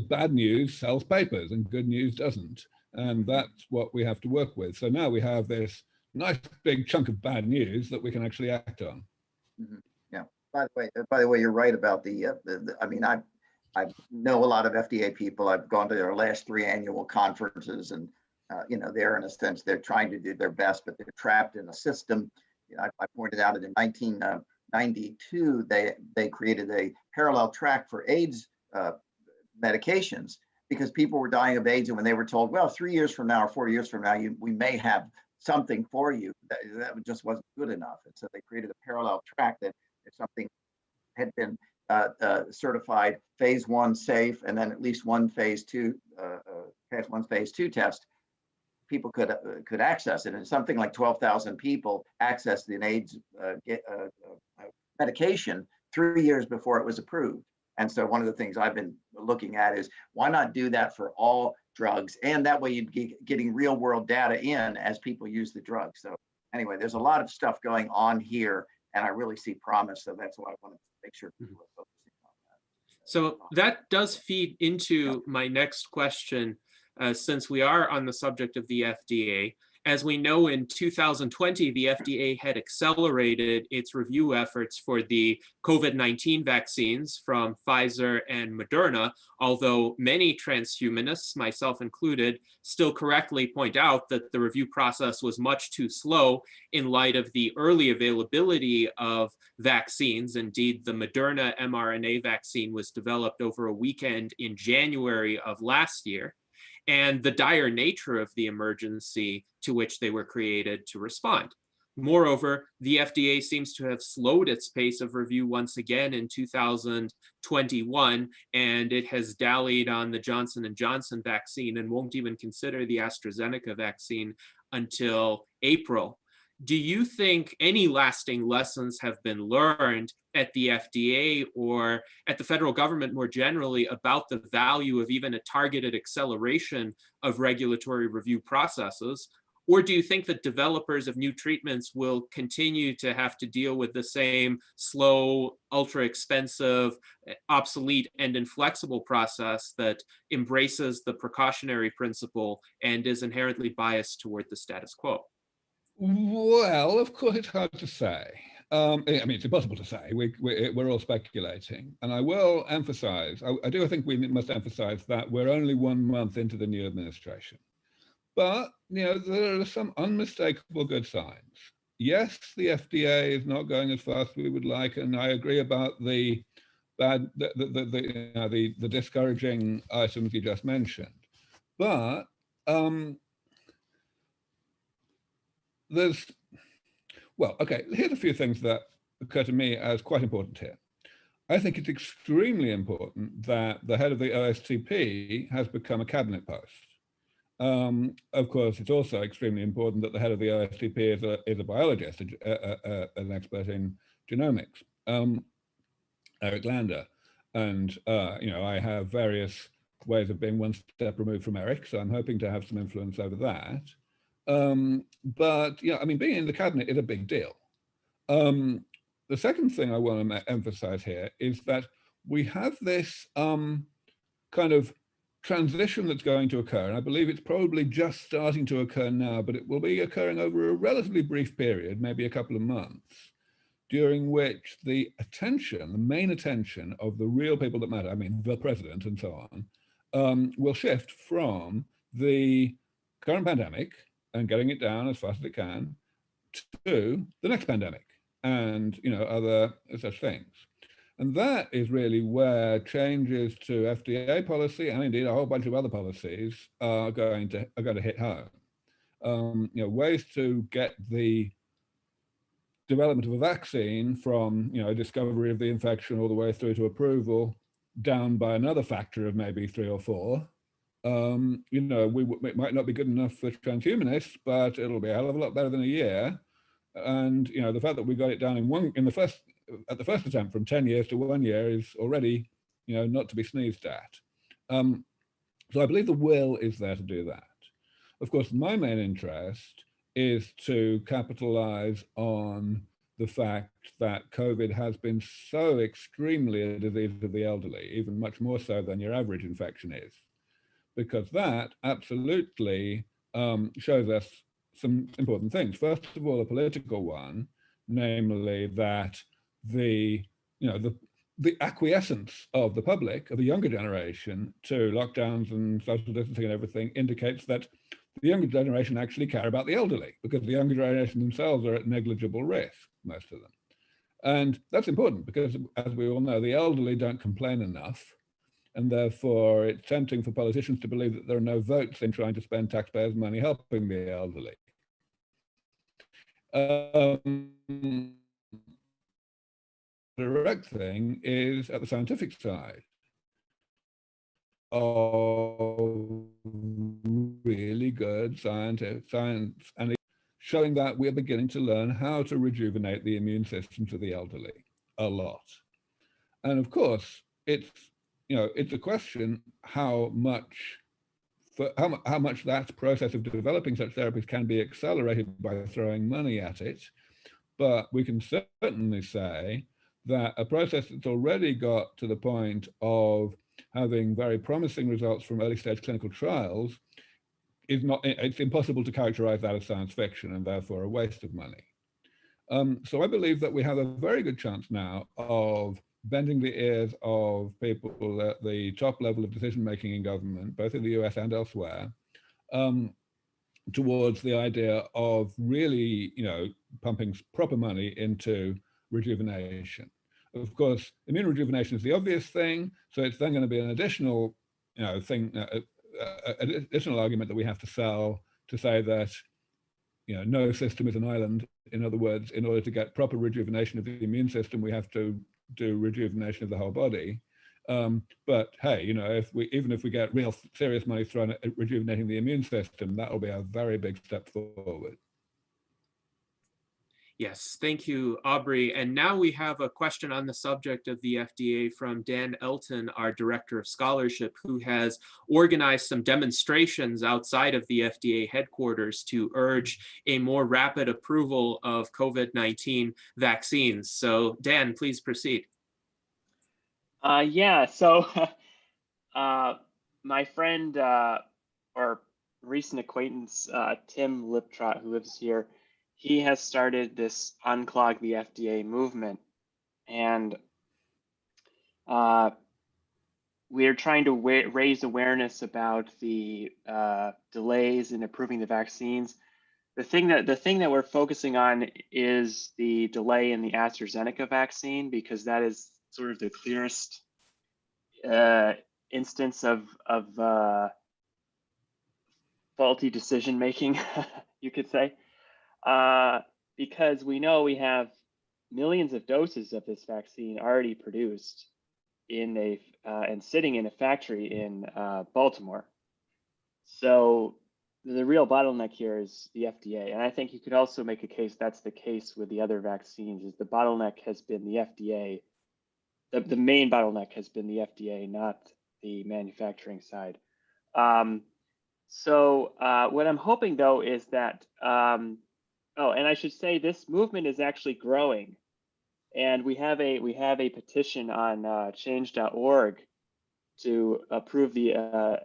Bad news sells papers and good news doesn't, and that's what we have to work with. So now we have this nice big chunk of bad news that we can actually act on. Yeah. By the way, you're right about I mean, I know a lot of FDA people. I've gone to their last 3 annual conferences, and they're, in a sense, they're trying to do their best, but they're trapped in a system. I pointed out that in 1992, they created a parallel track for AIDS medications, because people were dying of AIDS, and when they were told, well, 3 years from now or 4 years from now, we may have something for you, that just wasn't good enough. And so they created a parallel track that if something had been certified phase 1 safe, and then at least one phase 2 test, people could access it. And something like 12,000 people accessed an AIDS medication 3 years before it was approved. And so one of the things I've been looking at is, why not do that for all drugs? And that way you'd be getting real world data in as people use the drug. So anyway, there's a lot of stuff going on here, and I really see promise. So that's why I want to make sure people are focusing on that. So that does feed into my next question, since we are on the subject of the FDA. As we know, in 2020, the FDA had accelerated its review efforts for the COVID-19 vaccines from Pfizer and Moderna, although many transhumanists, myself included, still correctly point out that the review process was much too slow in light of the early availability of vaccines. Indeed, the Moderna mRNA vaccine was developed over a weekend in January of last year, and the dire nature of the emergency to which they were created to respond. Moreover, the FDA seems to have slowed its pace of review once again in 2021, and it has dallied on the Johnson & Johnson vaccine and won't even consider the AstraZeneca vaccine until April. Do you think any lasting lessons have been learned at the FDA or at the federal government more generally about the value of even a targeted acceleration of regulatory review processes? Or do you think that developers of new treatments will continue to have to deal with the same slow, ultra expensive, obsolete, and inflexible process that embraces the precautionary principle and is inherently biased toward the status quo? Well, of course, it's hard to say. I mean, it's impossible to say. We're all speculating. And I will emphasize, I think we must emphasize that we're only 1 month into the new administration. But, there are some unmistakable good signs. Yes, the FDA is not going as fast as we would like, and I agree about the discouraging items you just mentioned. But here's a few things that occur to me as quite important here. I think it's extremely important that the head of the OSTP has become a cabinet post. Of course, it's also extremely important that the head of the OSTP is a biologist, an expert in genomics, Eric Lander. And, I have various ways of being one step removed from Eric, so I'm hoping to have some influence over that. But being in the cabinet is a big deal. The second thing I want to emphasize here is that we have this kind of transition that's going to occur, and I believe it's probably just starting to occur now, but it will be occurring over a relatively brief period, maybe a couple of months, during which the main attention of the real people that matter, I mean, the president and so on, will shift from the current pandemic and getting it down as fast as it can to the next pandemic and, other such things. And that is really where changes to FDA policy and indeed a whole bunch of other policies are going to hit home. Ways to get the development of a vaccine from discovery of the infection all the way through to approval down by another factor of maybe 3 or 4. It might not be good enough for transhumanists, but it'll be a hell of a lot better than a year. And the fact that we got it down at the first attempt from 10 years to 1 year is already not to be sneezed at. So I believe the will is there to do that. Of course, my main interest is to capitalize on the fact that COVID has been so extremely a disease of the elderly, even much more so than your average infection is, because that absolutely shows us some important things. First of all, a political one, namely that the acquiescence of the public, of the younger generation, to lockdowns and social distancing and everything indicates that the younger generation actually care about the elderly, because the younger generation themselves are at negligible risk, most of them. And that's important because, as we all know, the elderly don't complain enough. And therefore, it's tempting for politicians to believe that there are no votes in trying to spend taxpayers' money helping the elderly. The direct thing is at the scientific side of really good science and showing that we're beginning to learn how to rejuvenate the immune systems of the elderly a lot. And of course, it's a question how much that process of developing such therapies can be accelerated by throwing money at it. But we can certainly say that a process that's already got to the point of having very promising results from early stage clinical trials it's impossible to characterize that as science fiction and therefore a waste of money. So I believe that we have a very good chance now of bending the ears of people at the top level of decision-making in government, both in the US and elsewhere, towards the idea of really, pumping proper money into rejuvenation. Of course, immune rejuvenation is the obvious thing, so it's then going to be an additional, additional argument that we have to sell to say that, no system is an island. In other words, in order to get proper rejuvenation of the immune system, we have to do rejuvenation of the whole body. But hey, even if we get real serious money thrown at rejuvenating the immune system, that will be a very big step forward. Yes, thank you, Aubrey. And now we have a question on the subject of the FDA from Danelton, our Director of Scholarship, who has organized some demonstrations outside of the FDA headquarters to urge a more rapid approval of COVID-19 vaccines. So Dan, please proceed. So my friend or recent acquaintance, Tim Liptrot, who lives here, he has started this Unclog the FDA movement. And we're trying to raise awareness about the delays in approving the vaccines. The thing that we're focusing on is the delay in the AstraZeneca vaccine, because that is sort of the clearest instance of faulty decision making, you could say, because we know we have millions of doses of this vaccine already produced in and sitting in a factory in Baltimore. So the real bottleneck here is the FDA, and I think you could also make a case that's the case with the other vaccines. Is the bottleneck has been the FDA. The main bottleneck has been the FDA, not the manufacturing side. So what I'm hoping, though, is that, and I should say this movement is actually growing, and we have a petition on change.org to approve the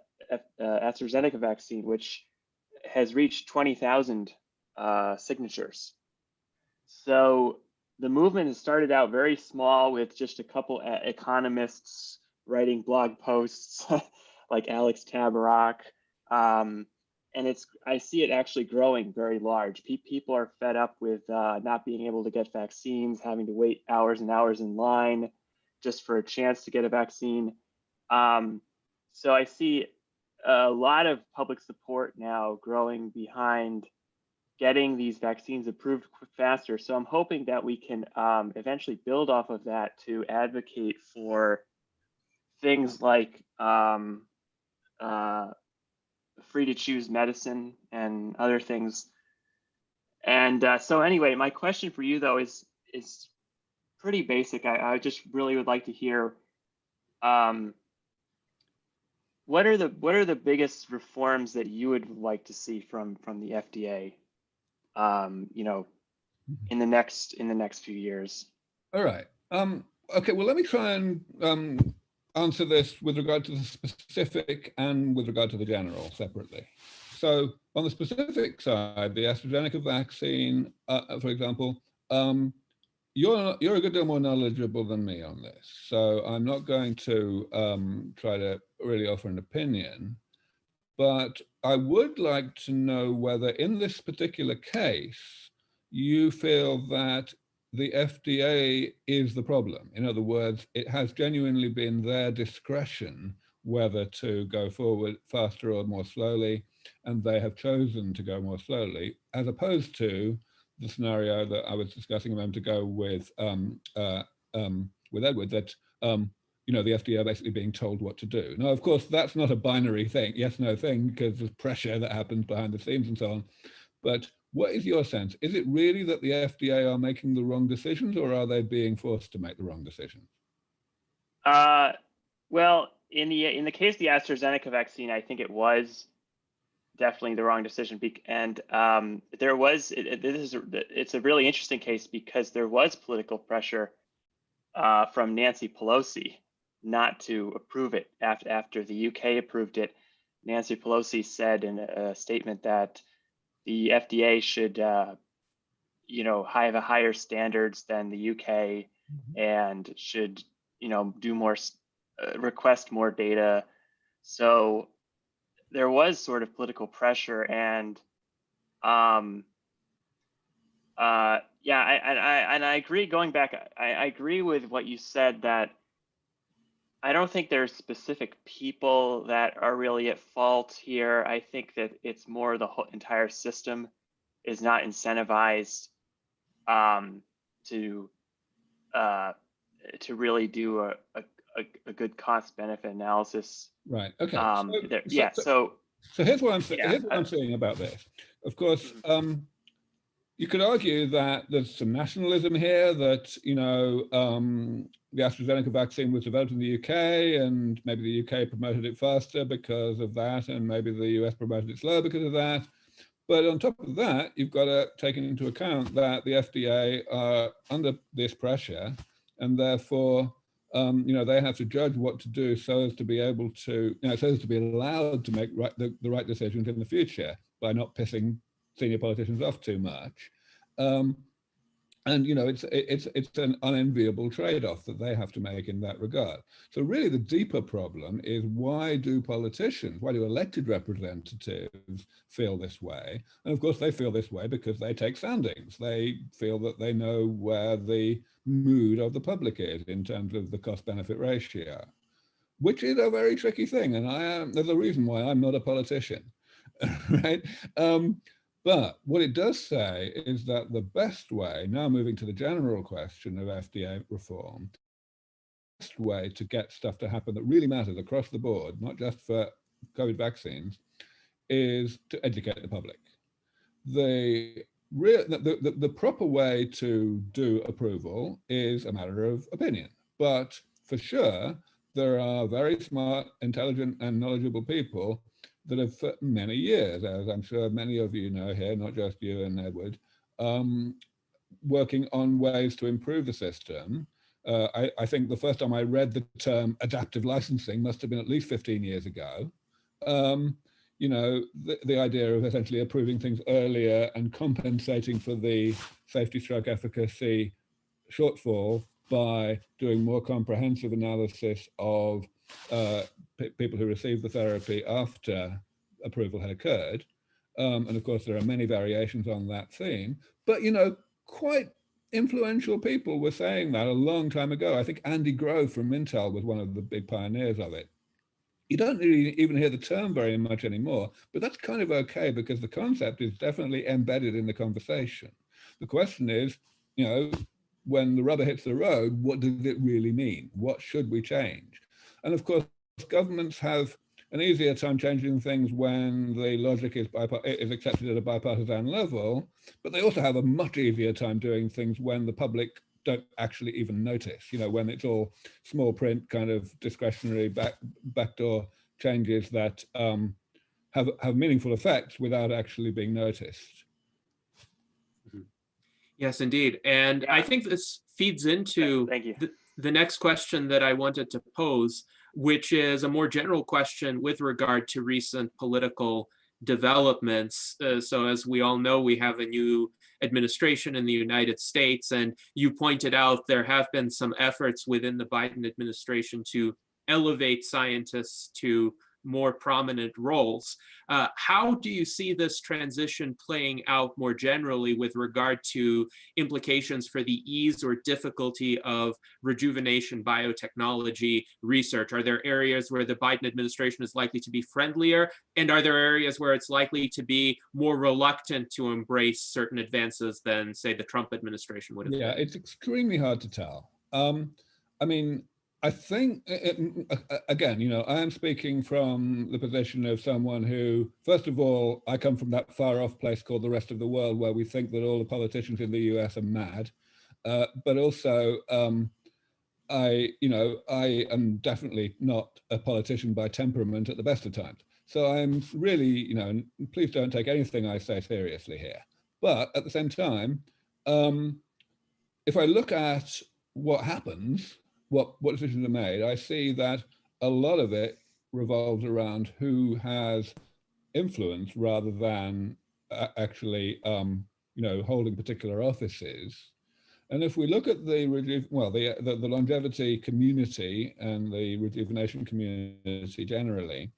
AstraZeneca vaccine, which has reached 20,000 signatures. So the movement has started out very small with just a couple economists writing blog posts like Alex Tabarrok. And I see it actually growing very large. People are fed up with not being able to get vaccines, having to wait hours and hours in line just for a chance to get a vaccine. So I see a lot of public support now growing behind getting these vaccines approved faster. So I'm hoping that we can eventually build off of that to advocate for things like free to choose medicine and other things. And so anyway, my question for you though is pretty basic. I just really would like to hear what are the biggest reforms that you would like to see from the FDA, in the next few years? All right. Okay. Well, let me try and answer this with regard to the specific and with regard to the general separately. So on the specific side, the AstraZeneca vaccine, for example, you're a good deal more knowledgeable than me on this. So I'm not going to try to really offer an opinion, but I would like to know whether in this particular case, you feel that the FDA is the problem. In other words, it has genuinely been their discretion whether to go forward faster or more slowly, and they have chosen to go more slowly, as opposed to the scenario that I was discussing a moment ago with Edward, that the FDA are basically being told what to do. Now, of course, that's not a binary thing, yes, no thing, because there's pressure that happens behind the scenes and so on. But what is your sense? Is it really that the FDA are making the wrong decisions, or are they being forced to make the wrong decisions? Well, in the case of the AstraZeneca vaccine, I think it was definitely the wrong decision. And it's a really interesting case because there was political pressure from Nancy Pelosi not to approve it after the UK approved it. Nancy Pelosi said in a statement that the FDA should, have a higher standards than the UK and should, do more, request more data. So there was sort of political pressure, and I agree. Going back, I agree with what you said, that I don't think there's specific people that are really at fault here. I think that it's more the whole entire system is not incentivized to really do a good cost benefit analysis. Right. Okay. So here's what I'm saying about this. Of course, you could argue that there's some nationalism here, that the AstraZeneca vaccine was developed in the UK, and maybe the UK promoted it faster because of that, and maybe the US promoted it slower because of that. But on top of that, you've got to take into account that the FDA are under this pressure, and therefore, they have to judge what to do so as to be able to, so as to be allowed to make the right decisions in the future by not pissing senior politicians off too much. And it's an unenviable trade-off that they have to make in that regard. So really the deeper problem is, why do elected representatives feel this way? And of course they feel this way because they take soundings. They feel that they know where the mood of the public is in terms of the cost-benefit ratio, which is a very tricky thing. And there's a reason why I'm not a politician, right? But what it does say is that the best way, now moving to the general question of FDA reform, the best way to get stuff to happen that really matters across the board, not just for COVID vaccines, is to educate the public. The proper way to do approval is a matter of opinion, but for sure, there are very smart, intelligent, and knowledgeable people that have for many years, as I'm sure many of you know here, not just you and Edward, working on ways to improve the system. I think the first time I read the term adaptive licensing must have been at least 15 years ago. you know, the idea of essentially approving things earlier and compensating for the safety stroke efficacy shortfall by doing more comprehensive analysis of people who received the therapy after approval had occurred. And of course, there are many variations on that theme, but, you know, quite influential people were saying that a long time ago. I think Andy Grove from Intel was one of the big pioneers of it. You don't really even hear the term very much anymore, but that's kind of okay because the concept is definitely embedded in the conversation. The question is, you know, when the rubber hits the road, what does it really mean? What should we change? And of course, governments have an easier time changing things when the logic is accepted at a bipartisan level, but they also have a much easier time doing things when the public don't actually even notice, you know, when it's all small print kind of discretionary backdoor changes that have meaningful effects without actually being noticed. Yes, indeed. And Yeah. I think this feeds into Thank you. the next question that I wanted to pose, which is a more general question with regard to recent political developments. So as we all know, we have a new administration in the United States, and you pointed out there have been some efforts within the Biden administration to elevate scientists to more prominent roles. How do you see this transition playing out more generally with regard to implications for the ease or difficulty of rejuvenation biotechnology research? Are there areas where the Biden administration is likely to be friendlier? And are there areas where it's likely to be more reluctant to embrace certain advances than, say, the Trump administration would have been? Yeah, it's extremely hard to tell. I mean, I think, again, you know, I am speaking from the position of someone who, first of all, I come from that far off place called the rest of the world where we think that all the politicians in the US are mad. But also, I am definitely not a politician by temperament at the best of times. So I'm really, you know, please don't take anything I say seriously here. But at the same time, if I look at what happens, what decisions are made, I see that a lot of it revolves around who has influence rather than actually, you know, holding particular offices. And if we look at the longevity community and the rejuvenation community generally,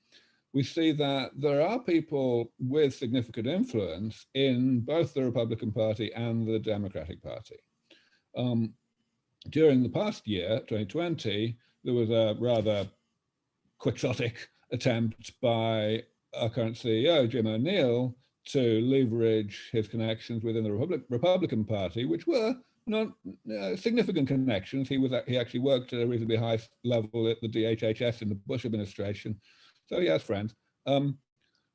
we see that there are people with significant influence in both the Republican Party and the Democratic Party. During the past year, 2020, there was a rather quixotic attempt by our current CEO, Jim O'Neill, to leverage his connections within the Republican Party, which were not significant connections. He actually worked at a reasonably high level at the DHHS in the Bush administration, so he has friends. That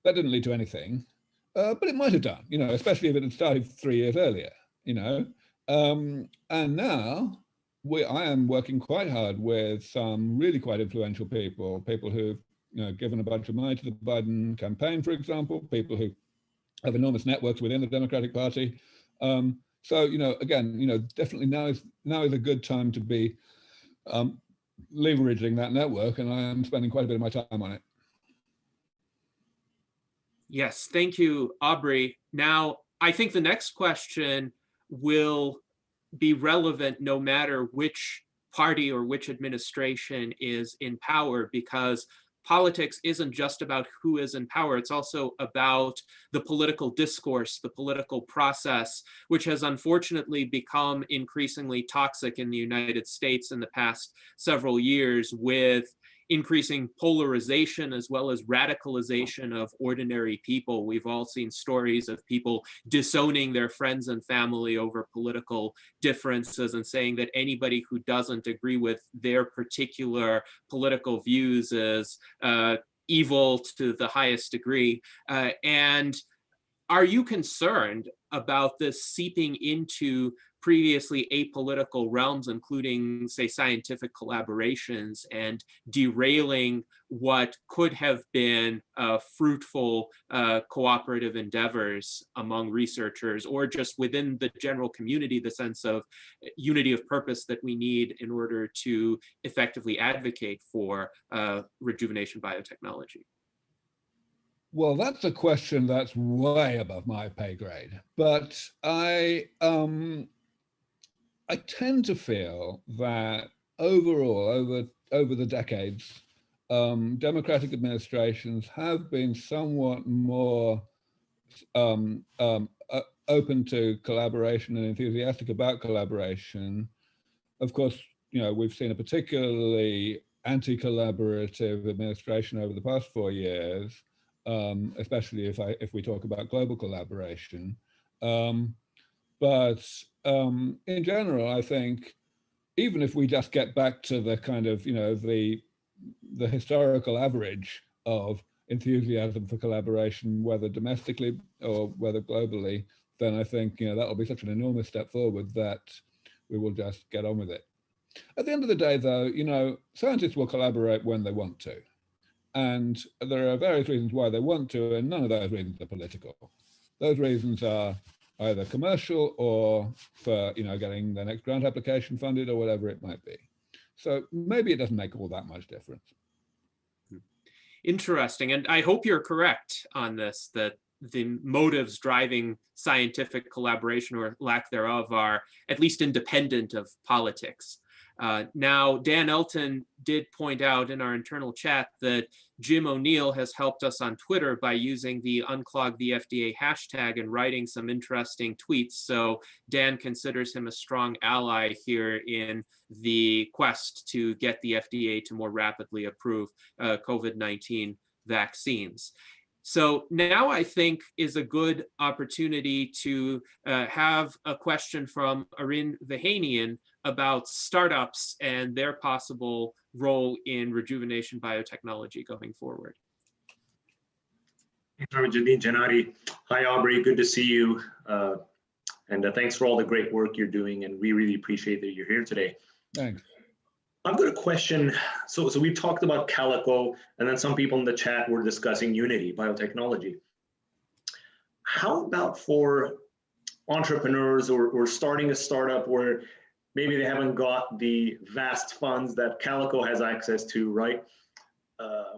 didn't lead to anything, but it might have done, you know, especially if it had started 3 years earlier, you know. And now I am working quite hard with some really quite influential people who've, you know, given a bunch of money to the Biden campaign, for example, people who have enormous networks within the Democratic Party. So, you know, again, you know, definitely now is a good time to be leveraging that network, and I am spending quite a bit of my time on it. Yes, thank you, Aubrey. Now, I think the next question will be relevant no matter which party or which administration is in power, because politics isn't just about who is in power. It's also about the political discourse, the political process, which has unfortunately become increasingly toxic in the United States in the past several years, with increasing polarization as well as radicalization of ordinary people. We've all seen stories of people disowning their friends and family over political differences and saying that anybody who doesn't agree with their particular political views is evil to the highest degree. And are you concerned about this seeping into previously apolitical realms, including, say, scientific collaborations, and derailing what could have been fruitful cooperative endeavors among researchers, or just within the general community, the sense of unity of purpose that we need in order to effectively advocate for rejuvenation biotechnology? Well, that's a question that's way above my pay grade, but I tend to feel that overall, over the decades, democratic administrations have been somewhat more open to collaboration and enthusiastic about collaboration. Of course, we've seen a particularly anti-collaborative administration over the past 4 years, especially if we talk about global collaboration. But in general, I think even if we just get back to the kind of, the historical average of enthusiasm for collaboration, whether domestically or whether globally, then I think, that'll be such an enormous step forward that we will just get on with it. At the end of the day, though, scientists will collaborate when they want to. And there are various reasons why they want to, and none of those reasons are political. Those reasons are either commercial or for, getting the next grant application funded or whatever it might be. So maybe it doesn't make all that much difference. Interesting. And I hope you're correct on this, that the motives driving scientific collaboration or lack thereof are at least independent of politics. Now, Danelton did point out in our internal chat that Jim O'Neill has helped us on Twitter by using the Unclog the FDA hashtag and writing some interesting tweets. So Dan considers him a strong ally here in the quest to get the FDA to more rapidly approve COVID-19 vaccines. So now I think is a good opportunity to have a question from Arin Vahanian about startups and their possible role in rejuvenation biotechnology going forward. Thanks, Janari. Hi, Aubrey. Good to see you. And thanks for all the great work you're doing. And we really appreciate that you're here today. Thanks. I've got a question. So we talked about Calico, and then some people in the chat were discussing Unity biotechnology. How about for entrepreneurs or starting a startup where maybe they haven't got the vast funds that Calico has access to, right?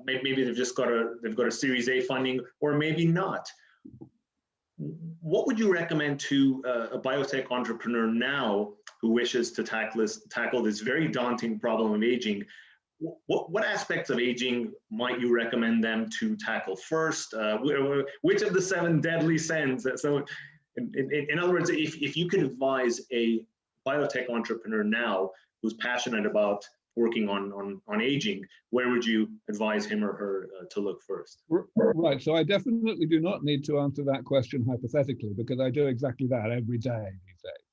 Maybe they've got a Series A funding, or maybe not. What would you recommend to a biotech entrepreneur now who wishes to tackle this very daunting problem of aging? What aspects of aging might you recommend them to tackle first? Which of the 7 deadly SENS? So in other words, if you could advise a biotech entrepreneur now who's passionate about working on aging, where would you advise him or her to look first? Right, so I definitely do not need to answer that question hypothetically, because I do exactly that every day these days.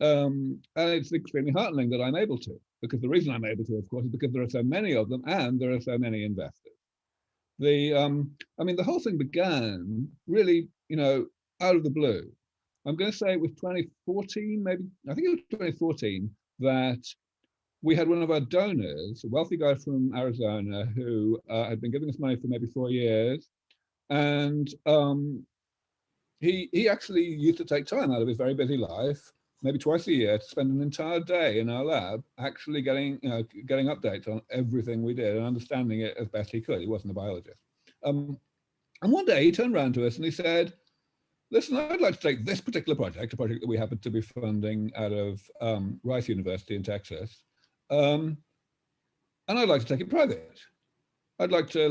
And it's extremely heartening that I'm able to, because the reason I'm able to, of course, is because there are so many of them and there are so many investors. The whole thing began really, out of the blue. I'm going to say it was 2014, maybe, I think it was 2014, that we had one of our donors, a wealthy guy from Arizona, who had been giving us money for maybe 4 years. And he actually used to take time out of his very busy life, maybe twice a year, to spend an entire day in our lab actually getting updates on everything we did and understanding it as best he could. He wasn't a biologist. And one day he turned around to us and he said, listen, I'd like to take this particular project, a project that we happen to be funding out of Rice University in Texas, and I'd like to take it private. I'd like to,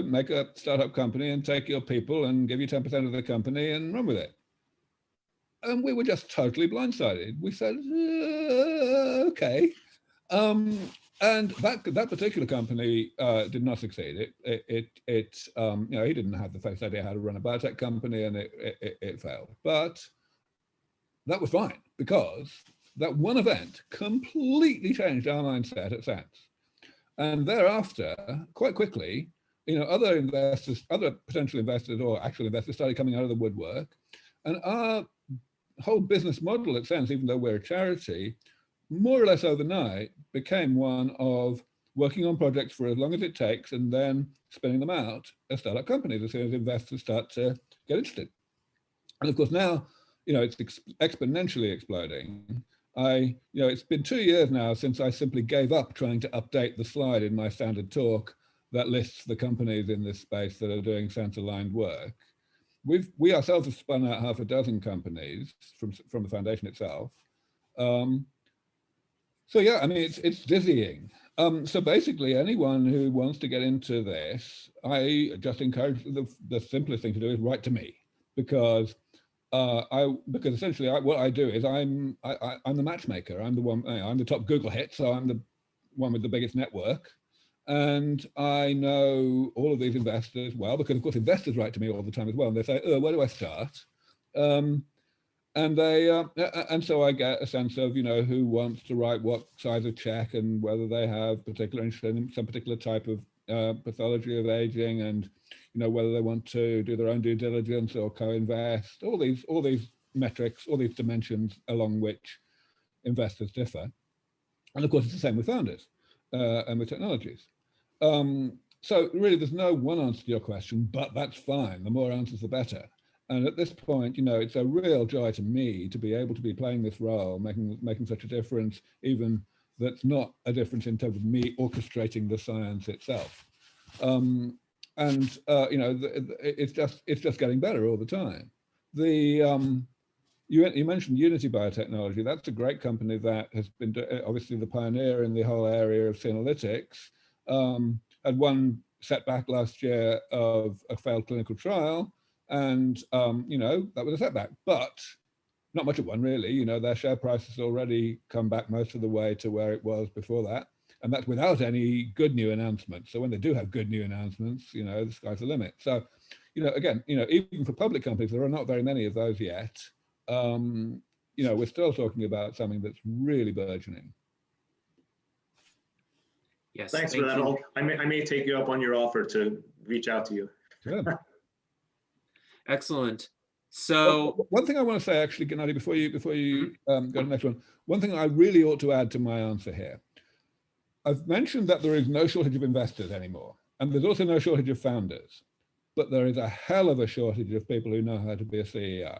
make a startup company and take your people and give you 10% of the company and run with it. And we were just totally blindsided. We said, okay. And that particular company did not succeed. He didn't have the first idea how to run a biotech company, and it failed. But that was fine, because that one event completely changed our mindset at SENS. And thereafter, quite quickly, other potential investors or actual investors started coming out of the woodwork, and our whole business model at SENS, even though we're a charity, more or less overnight became one of working on projects for as long as it takes and then spinning them out as startup companies as soon as investors start to get interested. And of course now, it's exponentially exploding. It's been 2 years now since I simply gave up trying to update the slide in my standard talk that lists the companies in this space that are doing sense-aligned work. We ourselves have spun out half a dozen companies from the foundation itself. So yeah, I mean, it's dizzying. So basically, anyone who wants to get into this, I just encourage the simplest thing to do is write to me, because essentially what I do is I'm the matchmaker. I'm the one. I'm the top Google hit, so I'm the one with the biggest network, and I know all of these investors well, because of course investors write to me all the time as well, and they say, "Oh, where do I start?" And so I get a sense of, who wants to write what size of check, and whether they have particular interest in some particular type of pathology of aging, and whether they want to do their own due diligence or co-invest. All these metrics, all these dimensions along which investors differ. And of course, it's the same with founders and with technologies. So really, there's no one answer to your question, but that's fine. The more answers, the better. And at this point, it's a real joy to me to be able to be playing this role, making such a difference, even that's not a difference in terms of me orchestrating the science itself. It's just getting better all the time. You mentioned Unity Biotechnology. That's a great company that has been obviously the pioneer in the whole area of senolytics. Had one setback last year of a failed clinical trial. And, that was a setback, but not much of one really. Their share price has already come back most of the way to where it was before that. And that's without any good new announcements. So when they do have good new announcements, the sky's the limit. So, again, even for public companies, there are not very many of those yet. We're still talking about something that's really burgeoning. Yes. Thanks for that. I may take you up on your offer to reach out to you. Sure. Excellent. So one thing I want to say, actually, Gennady, before you go to the next one thing I really ought to add to my answer here. I've mentioned that there is no shortage of investors anymore, and there's also no shortage of founders, but there is a hell of a shortage of people who know how to be a CEO.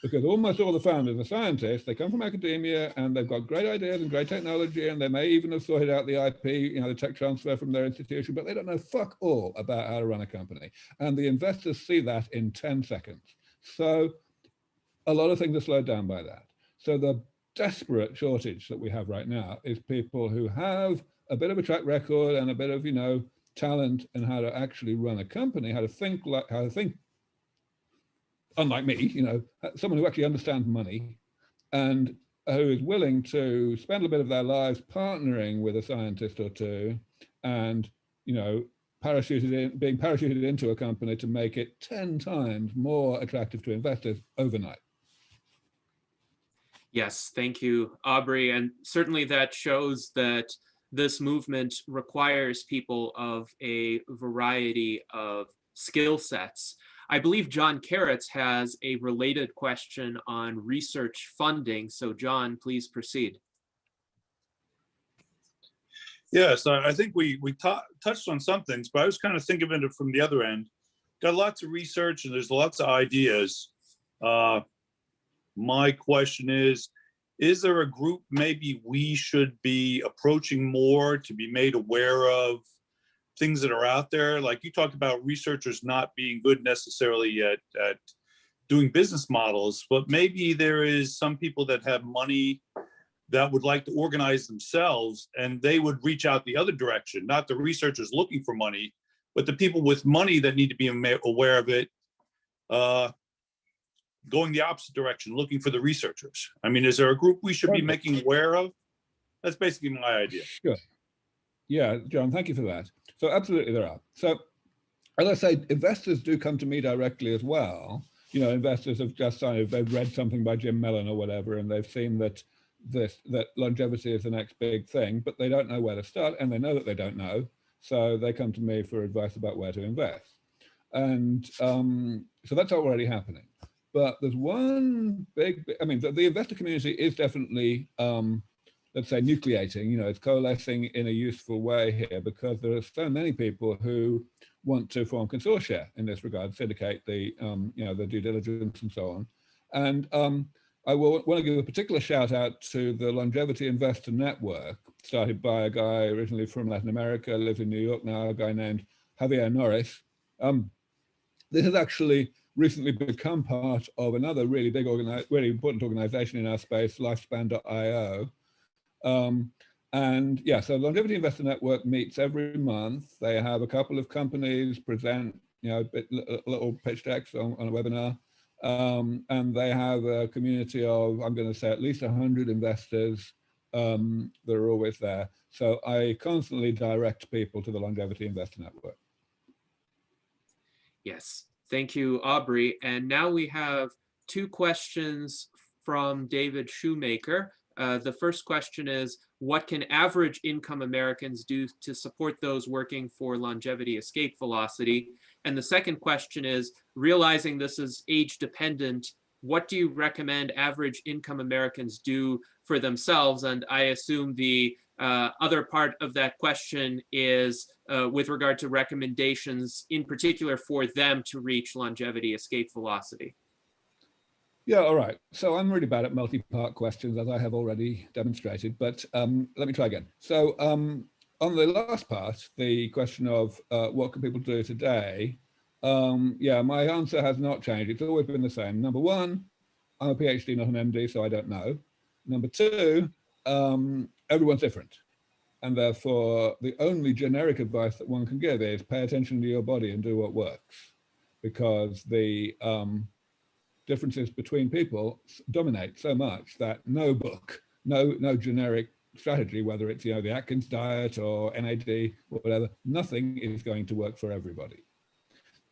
Because almost all the founders are scientists. They come from academia, and they've got great ideas and great technology, and they may even have sorted out the IP, the tech transfer from their institution, but they don't know fuck all about how to run a company. And the investors see that in 10 seconds. So a lot of things are slowed down by that. So the desperate shortage that we have right now is people who have a bit of a track record and a bit of, talent and how to actually run a company, how to think, unlike me, someone who actually understands money and who is willing to spend a bit of their lives partnering with a scientist or two and, being parachuted into a company to make it 10 times more attractive to investors overnight. yes, thank you, Aubrey. And certainly that shows that this movement requires people of a variety of skill sets. I believe John Carrots has a related question on research funding. So John, please proceed. Yes, I think we touched on some things, but I was kind of thinking of it from the other end. Got lots of research and there's lots of ideas. My question is there a group maybe we should be approaching more to be made aware of things that are out there? Like you talked about researchers not being good necessarily at doing business models, but maybe there is some people that have money that would like to organize themselves and they would reach out the other direction, not the researchers looking for money, but the people with money that need to be aware of it, going the opposite direction, looking for the researchers. I mean, is there a group we should be making aware of? That's basically my idea. Sure. Yeah, John, thank you for that. So absolutely there are. So as I say, investors do come to me directly as well. Investors have just they've read something by Jim Mellon or whatever, and they've seen that longevity is the next big thing, but they don't know where to start, and they know that they don't know. So they come to me for advice about where to invest. And so that's already happening. But there's one big, the investor community is definitely, let's say, nucleating, it's coalescing in a useful way here, because there are so many people who want to form consortia in this regard, syndicate the, the due diligence and so on. And I want to give a particular shout out to the Longevity Investor Network, started by a guy originally from Latin America, lives in New York now, a guy named Javier Norris. This has actually recently become part of another really big, really important organization in our space, Lifespan.io. And yeah, so Longevity Investor Network meets every month. They have a couple of companies present, little pitch decks on a webinar. And they have a community of, I'm going to say, at least 100 investors that are always there. So I constantly direct people to the Longevity Investor Network. Yes, thank you, Aubrey. And now we have two questions from David Shoemaker. The first question is, what can average income Americans do to support those working for longevity escape velocity? And the second question is, realizing this is age dependent, what do you recommend average income Americans do for themselves? And I assume the other part of that question is with regard to recommendations in particular for them to reach longevity escape velocity. Yeah, all right. So I'm really bad at multi-part questions, as I have already demonstrated, but let me try again. So on the last part, the question of what can people do today? Yeah, my answer has not changed. It's always been the same. Number one, I'm a PhD, not an MD, so I don't know. Number two, everyone's different. And therefore, the only generic advice that one can give is pay attention to your body and do what works, because the differences between people dominate so much that no book, no generic strategy, whether it's the Atkins diet or NAD or whatever, nothing is going to work for everybody.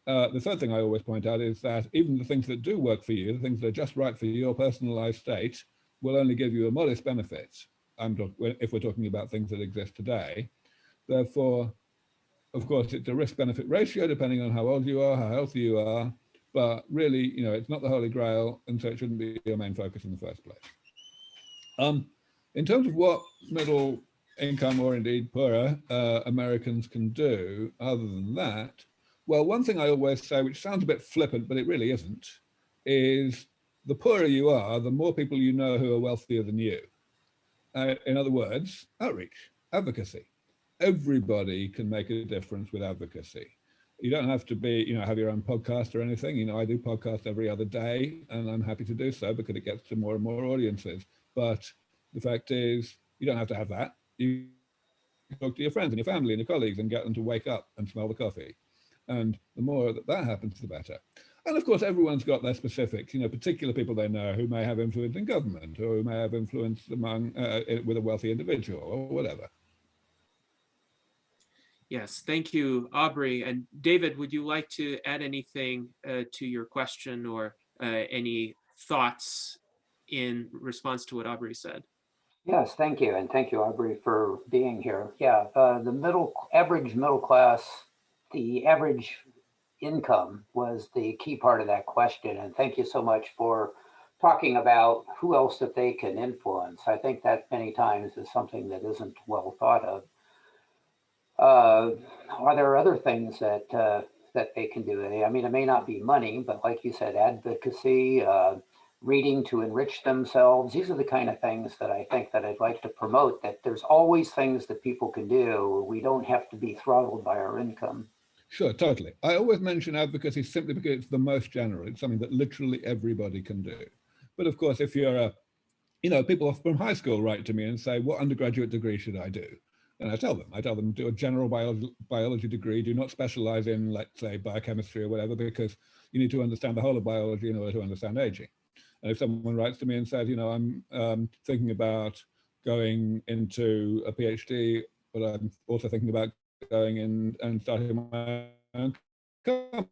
The third thing I always point out is that even the things that do work for you, the things that are just right for your personalized state, will only give you a modest benefit. If we're talking about things that exist today. Therefore, of course, it's a risk-benefit ratio depending on how old you are, how healthy you are. But really, it's not the Holy Grail, and so it shouldn't be your main focus in the first place. In terms of what middle income or indeed poorer Americans can do other than that, well, one thing I always say, which sounds a bit flippant, but it really isn't, is the poorer you are, the more people you know who are wealthier than you. In other words, outreach, advocacy. Everybody can make a difference with advocacy. You don't have to be, have your own podcast or anything. I do podcasts every other day, and I'm happy to do so because it gets to more and more audiences. But the fact is, you don't have to have that. You talk to your friends and your family and your colleagues and get them to wake up and smell the coffee. And the more that happens, the better. And of course, everyone's got their specifics, particular people they know who may have influence in government or who may have influence among with a wealthy individual or whatever. Yes, thank you, Aubrey. And David, would you like to add anything to your question or any thoughts in response to what Aubrey said? Yes, thank you. And thank you, Aubrey, for being here. Yeah, the average middle class, the average income was the key part of that question. And thank you so much for talking about who else that they can influence. I think that many times is something that isn't well thought of. Are there other things that they can do? I mean, it may not be money, but like you said, advocacy, reading to enrich themselves. These are the kind of things that I think that I'd like to promote, that there's always things that people can do. We don't have to be throttled by our income. Sure, totally. I always mention advocacy simply because it's the most general. It's something that literally everybody can do. But of course, if you're people from high school write to me and say, what undergraduate degree should I do? And I tell them, do a general biology degree, do not specialize in, let's say, biochemistry or whatever, because you need to understand the whole of biology in order to understand aging. And if someone writes to me and says, I'm thinking about going into a PhD, but I'm also thinking about going in and starting my own company,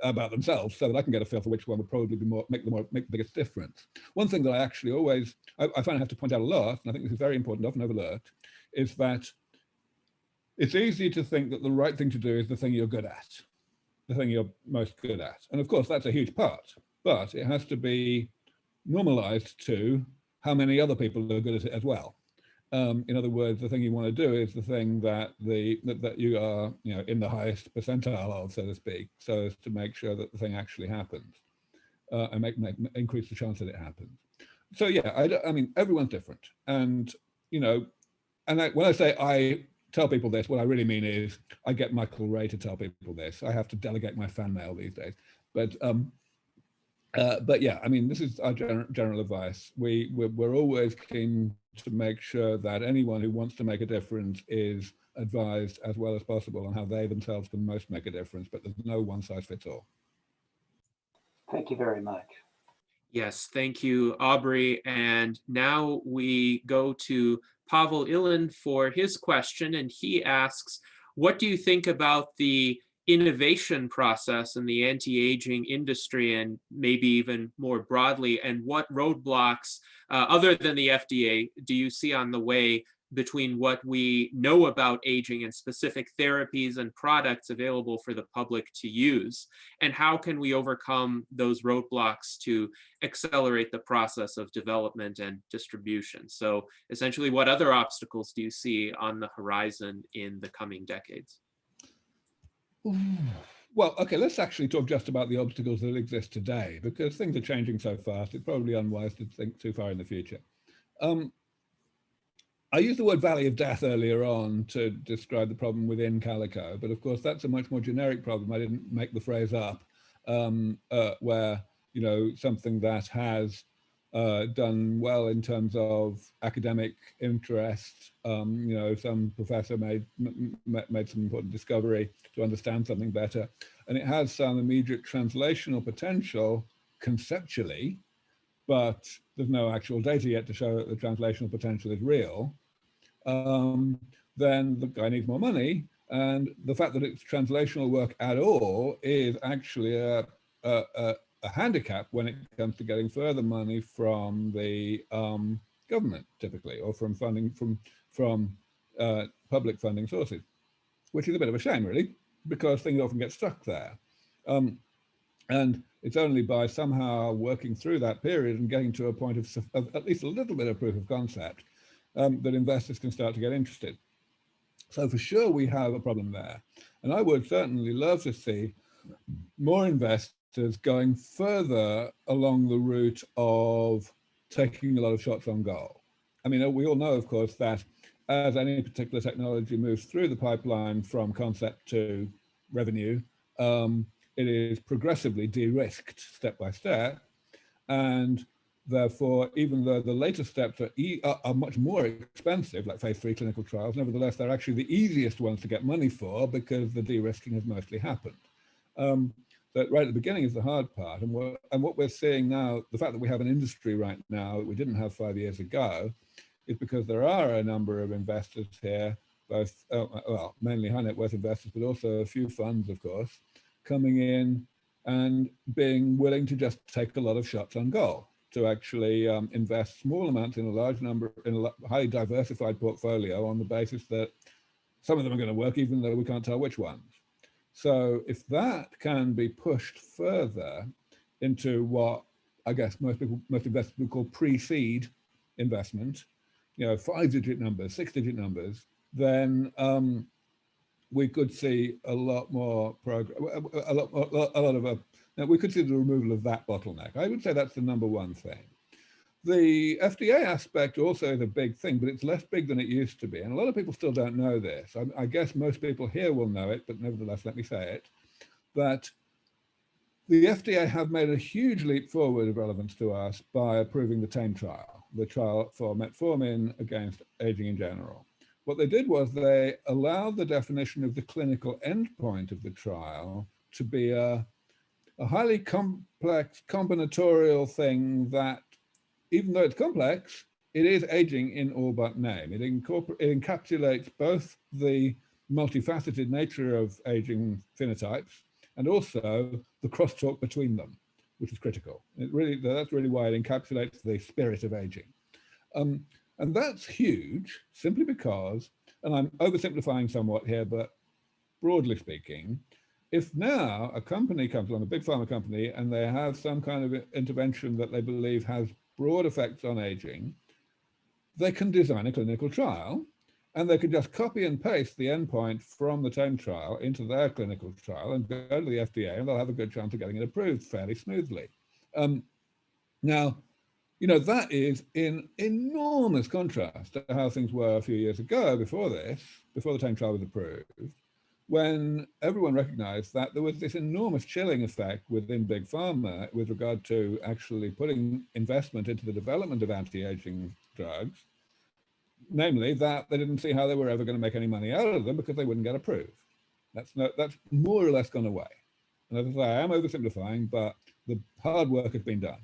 about themselves, so that I can get a feel for which one would probably be make the biggest difference. One thing that I actually always, I find I have to point out a lot, and I think this is very important, often overlooked, is that it's easy to think that the right thing to do is the thing you're good at, the thing you're most good at. And of course, that's a huge part, but it has to be normalized to how many other people are good at it as well. In other words, the thing you want to do is the thing that that you are, in the highest percentile of, so to speak, so as to make sure that the thing actually happens, and increase the chance that it happens. So yeah, I mean, everyone's different, and when I say I tell people this, what I really mean is I get Michael Ray to tell people this. I have to delegate my fan mail these days, but yeah, I mean, this is our general advice. We're always keen to make sure that anyone who wants to make a difference is advised as well as possible on how they themselves can most make a difference, but there's no one size fits all. Thank you very much. Yes, thank you, Aubrey. And now we go to Pavel Ilan for his question, and he asks, what do you think about the innovation process in the anti-aging industry, and maybe even more broadly, and what roadblocks, other than the FDA, do you see on the way between what we know about aging and specific therapies and products available for the public to use? And how can we overcome those roadblocks to accelerate the process of development and distribution? So essentially, what other obstacles do you see on the horizon in the coming decades? Well, okay, let's actually talk just about the obstacles that exist today, because things are changing so fast, it's probably unwise to think too far in the future. I used the word valley of death earlier on to describe the problem within Calico, but of course that's a much more generic problem. I didn't make the phrase up, where, something that has done well in terms of academic interest, some professor made some important discovery to understand something better, and it has some immediate translational potential conceptually, but there's no actual data yet to show that the translational potential is real. Then the guy needs more money, and the fact that it's translational work at all is actually a handicap when it comes to getting further money from the government, typically, or from funding from public funding sources, which is a bit of a shame, really, because things often get stuck there. And it's only by somehow working through that period and getting to a point of at least a little bit of proof of concept that investors can start to get interested. So for sure, we have a problem there. And I would certainly love to see more investors going further along the route of taking a lot of shots on goal. I mean, we all know, of course, that as any particular technology moves through the pipeline from concept to revenue, it is progressively de-risked step by step. And therefore, even though the later steps are much more expensive, like phase 3 clinical trials, nevertheless, they're actually the easiest ones to get money for because the de-risking has mostly happened. So right at the beginning is the hard part. And what we're seeing now, the fact that we have an industry right now that we didn't have 5 years ago, is because there are a number of investors here, both, well, mainly high net worth investors, but also a few funds, of course, coming in and being willing to just take a lot of shots on goal, to actually invest small amounts in a large number, in a highly diversified portfolio on the basis that some of them are going to work, even though we can't tell which ones. So if that can be pushed further into what I guess most investors would call pre-seed investment, 5-digit numbers, 6-digit numbers, then we could see a lot more progress, we could see the removal of that bottleneck. I would say that's the number one thing. The FDA aspect also is a big thing, but it's less big than it used to be. And a lot of people still don't know this. I guess most people here will know it, but nevertheless, let me say it, that the FDA have made a huge leap forward of relevance to us by approving the TAME trial, the trial for metformin against aging in general. What they did was they allowed the definition of the clinical endpoint of the trial to be a highly complex combinatorial thing that, even though it's complex, it is aging in all but name. It encapsulates both the multifaceted nature of aging phenotypes and also the crosstalk between them, which is critical. That's really why it encapsulates the spirit of aging. And that's huge, simply because, and I'm oversimplifying somewhat here, but broadly speaking, if now a company comes along, a big pharma company, and they have some kind of intervention that they believe has broad effects on aging, they can design a clinical trial, and they can just copy and paste the endpoint from the TAME trial into their clinical trial and go to the FDA, and they'll have a good chance of getting it approved fairly smoothly. Now, you know, that is in enormous contrast to how things were a few years ago before the TAME trial was approved, when everyone recognized that there was this enormous chilling effect within big pharma with regard to actually putting investment into the development of anti-aging drugs, namely that they didn't see how they were ever going to make any money out of them because they wouldn't get approved. That's more or less gone away. And as I say, I am oversimplifying, but the hard work has been done.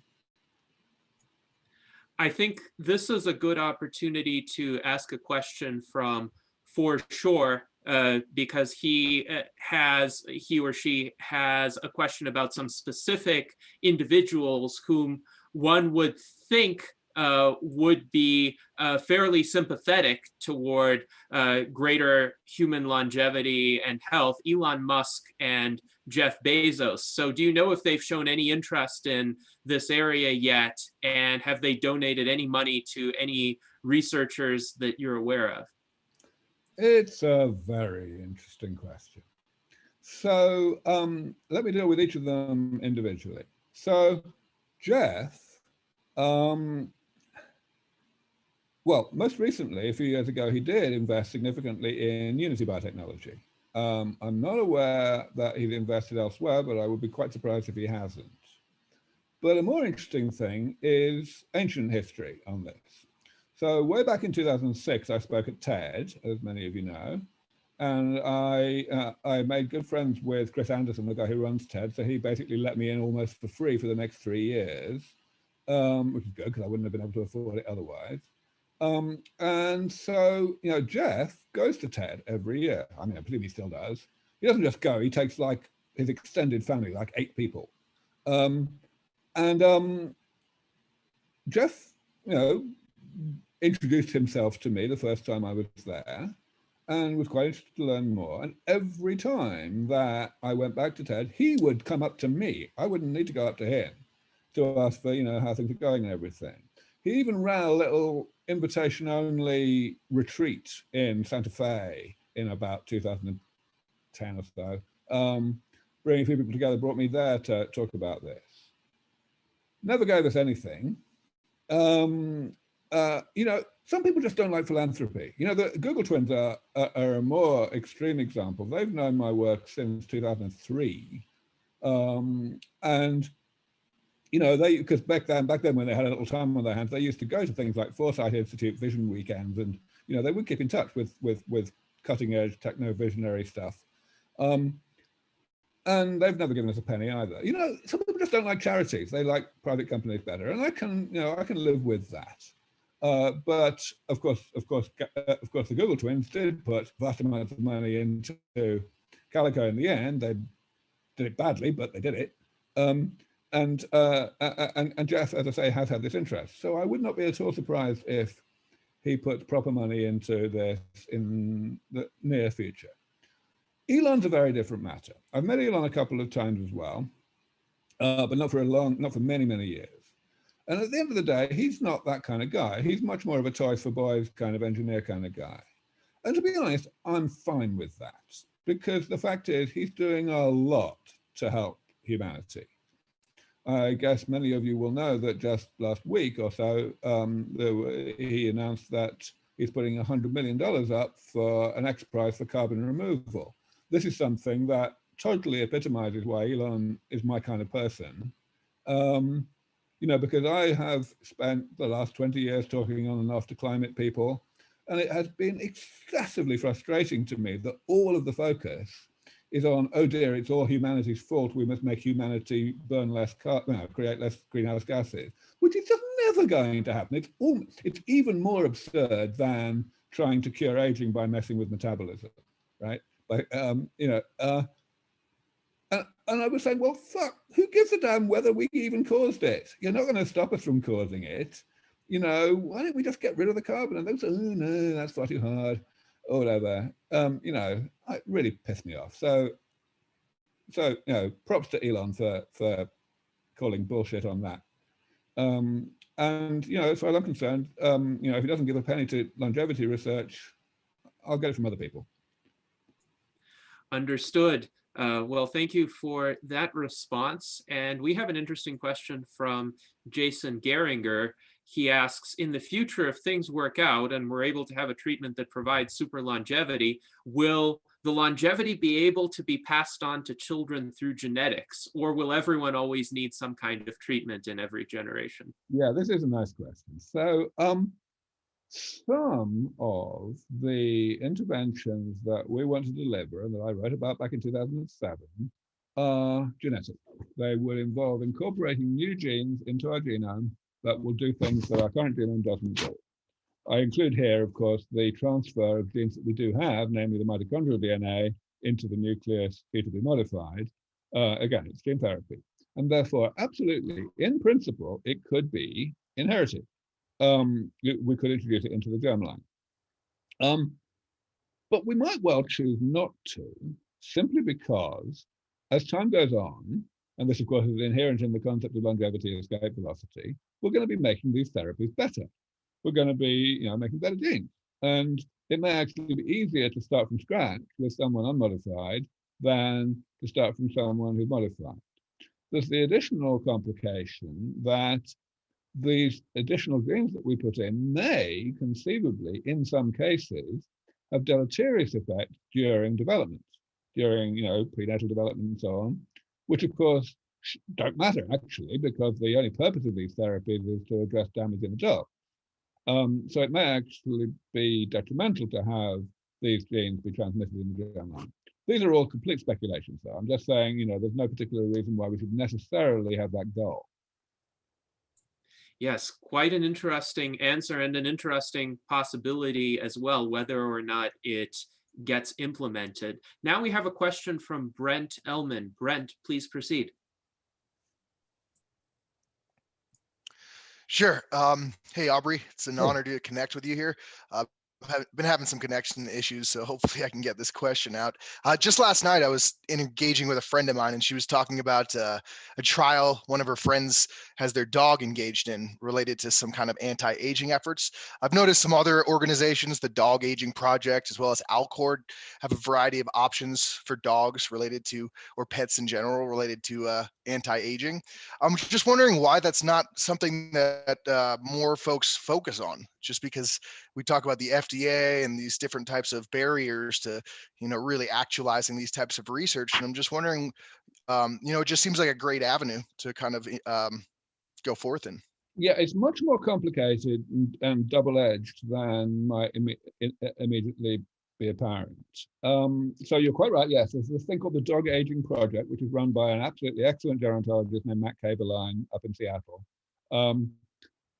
I think this is a good opportunity to ask a question from For Sure, because he or she has a question about some specific individuals whom one would think would be fairly sympathetic toward greater human longevity and health, Elon Musk and Jeff Bezos. So do you know if they've shown any interest in this area yet? And have they donated any money to any researchers that you're aware of? It's a very interesting question. So let me deal with each of them individually. So Jeff, well, most recently, a few years ago, he did invest significantly in Unity Biotechnology. I'm not aware that he's invested elsewhere, but I would be quite surprised if he hasn't. But a more interesting thing is ancient history on this. So way back in 2006, I spoke at TED, as many of you know, and I made good friends with Chris Anderson, the guy who runs TED. So he basically let me in almost for free for the next 3 years, which is good because I wouldn't have been able to afford it otherwise. And so, you know, Jeff goes to TED every year. I mean, I believe he still does. He doesn't just go, he takes like his extended family, like 8 people. Jeff, you know, introduced himself to me the first time I was there and was quite interested to learn more. And every time that I went back to TED, he would come up to me. I wouldn't need to go up to him to ask for, you know, how things are going and everything. He even ran a little invitation-only retreat in Santa Fe in about 2010 or so, bringing a few people together, brought me there to talk about this. Never gave us anything. You know, some people just don't like philanthropy. You know, the Google twins are a more extreme example. They've known my work since 2003. And you know, because back then when they had a little time on their hands, they used to go to things like Foresight Institute Vision Weekends, and you know, they would keep in touch with cutting edge techno visionary stuff. And they've never given us a penny either. You know, some people just don't like charities; they like private companies better, and I can live with that. But of course, the Google twins did put vast amounts of money into Calico in the end. They did it badly, but they did it. And Jeff, as I say, has had this interest. So I would not be at all surprised if he puts proper money into this in the near future. Elon's a very different matter. I've met Elon a couple of times as well, but not for many, many years. And at the end of the day, he's not that kind of guy. He's much more of a toys for boys kind of engineer kind of guy. And to be honest, I'm fine with that, because the fact is he's doing a lot to help humanity. I guess many of you will know that just last week or so, he announced that he's putting $100 million up for an X prize for carbon removal. This is something that totally epitomizes why Elon is my kind of person. You know, because I have spent the last 20 years talking on and off to climate people, and it has been excessively frustrating to me that all of the focus is on, oh dear, it's all humanity's fault. We must make humanity burn less, create less greenhouse gases, which is just never going to happen. It's even more absurd than trying to cure aging by messing with metabolism, right? Like, you know, and I was saying, well, fuck, who gives a damn whether we even caused it? You're not going to stop us from causing it. You know, why don't we just get rid of the carbon? And they say, oh no, that's far too hard, or whatever. You know, it really pissed me off. So you know, props to Elon for calling bullshit on that. And, as far as I'm concerned, if he doesn't give a penny to longevity research, I'll get it from other people. Understood. Well, thank you for that response. And we have an interesting question from Jason Geringer. He asks, in the future, if things work out and we're able to have a treatment that provides super longevity, will the longevity be able to be passed on to children through genetics, or will everyone always need some kind of treatment in every generation? Yeah, this is a nice question. So some of the interventions that we want to deliver and that I wrote about back in 2007 are genetic. They will involve incorporating new genes into our genome that will do things that our current genome doesn't do. I include here, of course, the transfer of genes that we do have, namely the mitochondrial DNA, into the nucleus fetably modified. Again, it's gene therapy. And therefore, absolutely, in principle, it could be inherited. We could introduce it into the germline. But we might well choose not to, simply because as time goes on, and this, of course, is inherent in the concept of longevity and escape velocity, we're going to be making these therapies better. We're going to be, making better genes. And it may actually be easier to start from scratch with someone unmodified than to start from someone who's modified. There's the additional complication that these additional genes that we put in may conceivably, in some cases, have deleterious effects during development, during, prenatal development and so on, which of course don't matter actually, because the only purpose of these therapies is to address damage in adults. So it may actually be detrimental to have these genes be transmitted in the germline. These are all complete speculations, though. I'm just saying, there's no particular reason why we should necessarily have that goal. Yes, quite an interesting answer and an interesting possibility as well, whether or not it gets implemented. Now we have a question from Brent Ellman. Brent, please proceed. Sure. Hey, Aubrey, it's an honor to connect with you here. I've been having some connection issues, so hopefully I can get this question out. Just last night, I was engaging with a friend of mine, and she was talking about a trial one of her friends has their dog engaged in related to some kind of anti-aging efforts. I've noticed some other organizations, the Dog Aging Project, as well as Alcord, have a variety of options for dogs related to, or pets in general, related to anti-aging. I'm just wondering why that's not something that more folks focus on, just because we talk about the FDA and these different types of barriers to, really actualizing these types of research. And I'm just wondering, it just seems like a great avenue to kind of go forth in. Yeah, it's much more complicated and double-edged than might immediately be apparent. So you're quite right. Yes, there's this thing called the Dog Aging Project, which is run by an absolutely excellent gerontologist named Matt Kaberlein up in Seattle.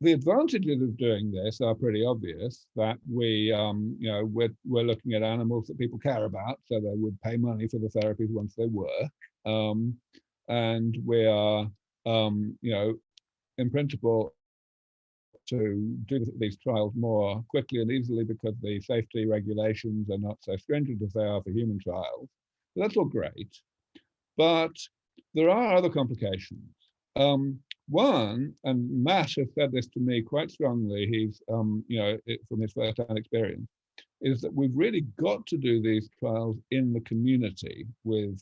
The advantages of doing this are pretty obvious. That we're looking at animals that people care about, so they would pay money for the therapies once they work, and we are, in principle, to do these trials more quickly and easily because the safety regulations are not so stringent as they are for human trials. So that's all great, but there are other complications. One, and Matt has said this to me quite strongly, he's, from his first-hand experience, is that we've really got to do these trials in the community with,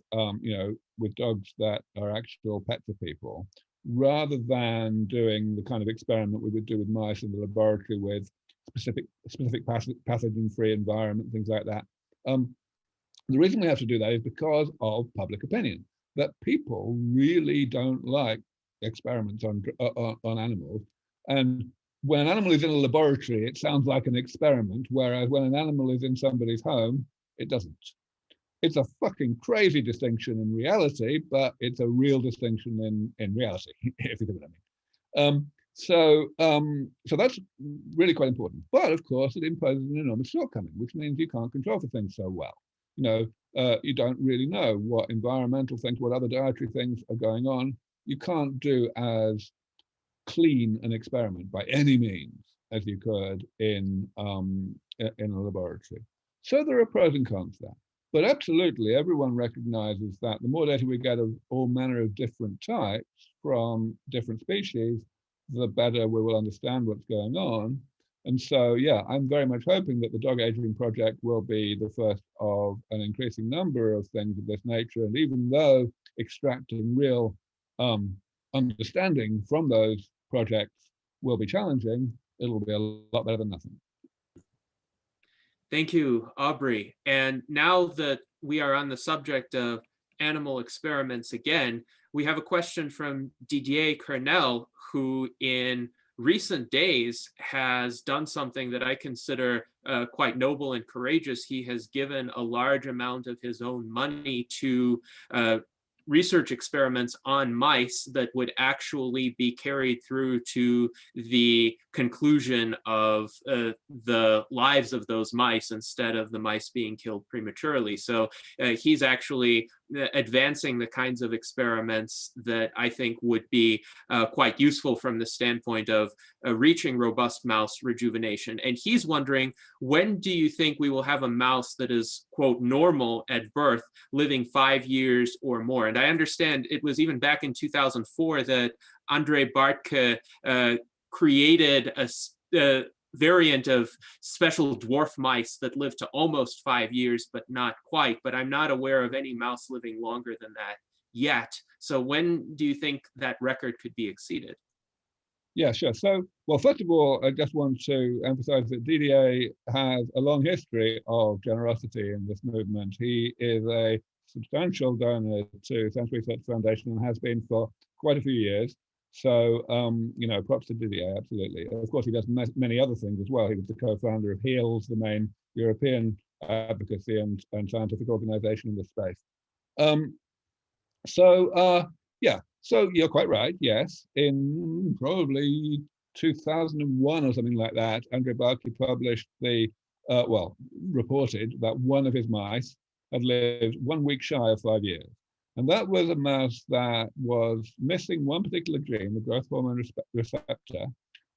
with dogs that are actual pets of people, rather than doing the kind of experiment we would do with mice in the laboratory with specific pathogen-free environment, things like that. The reason we have to do that is because of public opinion, that people really don't like experiments on animals. And when an animal is in a laboratory, it sounds like an experiment, whereas when an animal is in somebody's home, it doesn't. It's a fucking crazy distinction in reality, but it's a real distinction in reality, if you know what I mean. So that's really quite important. But of course, it imposes an enormous shortcoming, which means you can't control for things so well. You don't really know what environmental things, what other dietary things are going on. You can't do as clean an experiment by any means as you could in a laboratory. So there are pros and cons there. But absolutely, everyone recognizes that the more data we get of all manner of different types from different species, the better we will understand what's going on. And so, yeah, I'm very much hoping that the dog aging project will be the first of an increasing number of things of this nature. And even though extracting real understanding from those projects will be challenging, it'll be a lot better than nothing. Thank you, Aubrey. And now that we are on the subject of animal experiments again, we have a question from Didier Kernel, who in recent days has done something that I consider quite noble and courageous. He has given a large amount of his own money to research experiments on mice that would actually be carried through to the conclusion of the lives of those mice instead of the mice being killed prematurely. So he's actually advancing the kinds of experiments that I think would be quite useful from the standpoint of reaching robust mouse rejuvenation. And he's wondering, when do you think we will have a mouse that is, quote, normal at birth, living 5 years or more? And I understand it was even back in 2004 that Andre Bartke created a variant of special dwarf mice that lived to almost 5 years, but not quite. But I'm not aware of any mouse living longer than that yet. So when do you think that record could be exceeded? Yeah, sure. So, well, first of all, I just want to emphasize that DDA has a long history of generosity in this movement. He is a substantial donor to SENS Research Foundation and has been for quite a few years. So, you know, props to Didier, absolutely. Of course, he does many other things as well. He was the co-founder of HEALS, the main European advocacy and scientific organization in this space. Yeah, so you're quite right, yes. In probably 2001 or something like that, Andre Bartke published the, reported that one of his mice had lived 1 week shy of 5 years. And that was a mouse that was missing one particular gene, the growth hormone receptor,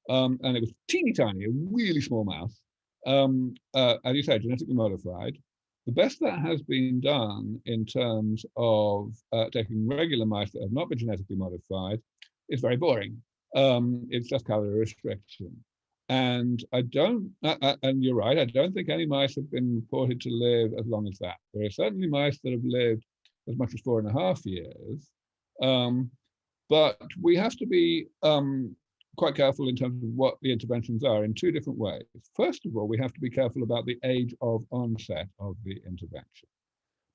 and it was teeny tiny, a really small mouse, as you say, genetically modified. The best that has been done in terms of taking regular mice that have not been genetically modified is very boring. It's just calorie restriction. And and you're right, I don't think any mice have been reported to live as long as that. There are certainly mice that have lived as much as 4.5 years. But we have to be quite careful in terms of what the interventions are in two different ways. First of all, we have to be careful about the age of onset of the intervention,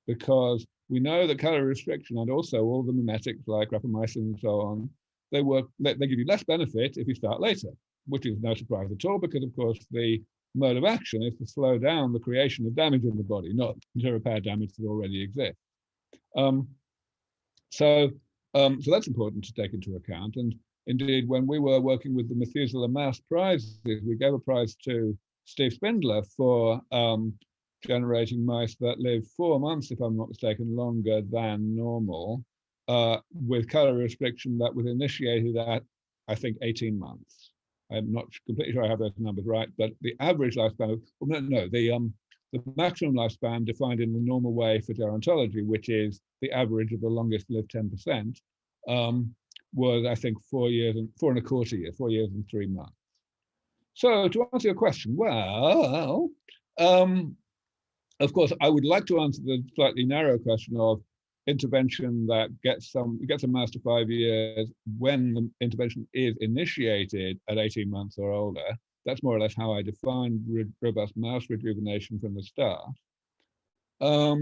because we know that calorie restriction and also all the mimetics like rapamycin and so on, they give you less benefit if you start later, which is no surprise at all, because of course the mode of action is to slow down the creation of damage in the body, not to repair damage that already exists. So that's important to take into account. And indeed, when we were working with the Methuselah Mouse prizes, we gave a prize to Steve Spindler for generating mice that live 4 months, if I'm not mistaken, longer than normal, with calorie restriction that was initiated at, I think, 18 months. I'm not completely sure I have those numbers right, but the average lifespan, the maximum lifespan defined in the normal way for gerontology, which is the average of the longest lived 10%, was, I think, 4 years and 4.25 years, 4 years and 3 months. So to answer your question, well, of course, I would like to answer the slightly narrow question of intervention that gets a mouse to 5 years when the intervention is initiated at 18 months or older. That's more or less how I define robust mouse rejuvenation from the start. We're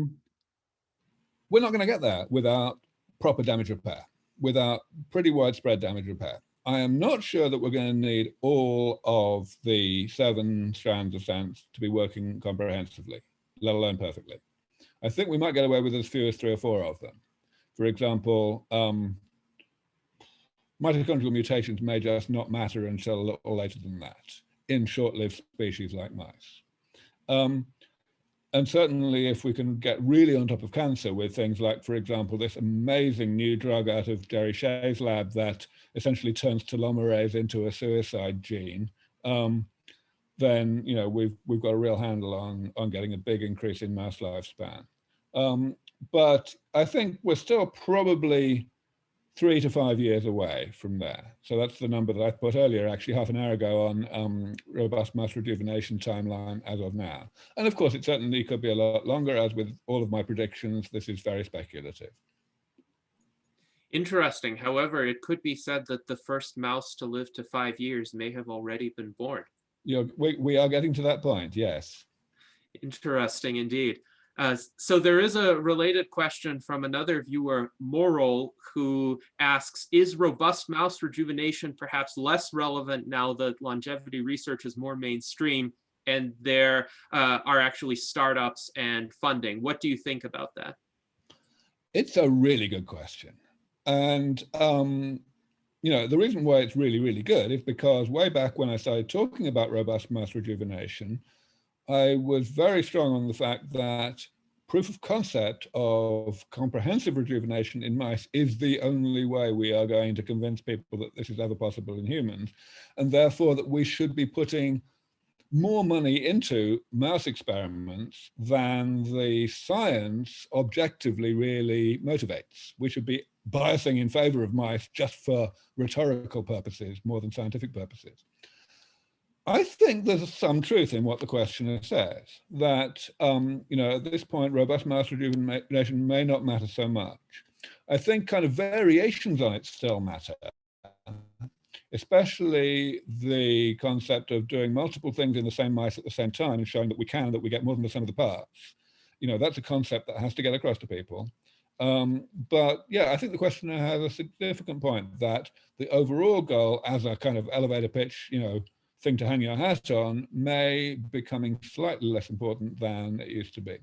not going to get there without proper damage repair, without pretty widespread damage repair. I am not sure that we're going to need all of the 7 strands of SENS to be working comprehensively, let alone perfectly. I think we might get away with as few as 3 or 4 of them. For example, mitochondrial mutations may just not matter until a little later than that in short-lived species like mice. And certainly if we can get really on top of cancer with things like, for example, this amazing new drug out of Jerry Shea's lab that essentially turns telomerase into a suicide gene, then we've got a real handle on getting a big increase in mouse lifespan. But I think we're still probably 3 to 5 years away from there. So that's the number that I put earlier, actually half an hour ago, on robust mass rejuvenation timeline as of now. And of course, it certainly could be a lot longer. As with all of my predictions, this is very speculative. Interesting. However, it could be said that the first mouse to live to 5 years may have already been born. We are getting to that point, yes. Interesting indeed. So there is a related question from another viewer, Moral, who asks, is robust mouse rejuvenation perhaps less relevant now that longevity research is more mainstream and there are actually startups and funding? What do you think about that? It's a really good question. And the reason why it's really, really good is because way back when I started talking about robust mass rejuvenation, I was very strong on the fact that proof of concept of comprehensive rejuvenation in mice is the only way we are going to convince people that this is ever possible in humans, and therefore that we should be putting more money into mouse experiments than the science objectively really motivates. We should be biasing in favor of mice just for rhetorical purposes more than scientific purposes. I think there's some truth in what the questioner says, that at this point, robust mass rejuvenation may not matter so much. I think kind of variations on it still matter, especially the concept of doing multiple things in the same mice at the same time and showing that we get more than the sum of the parts. That's a concept that has to get across to people. But yeah, I think the questioner has a significant point that the overall goal as a kind of elevator pitch, thing to hang your hat on may becoming slightly less important than it used to be.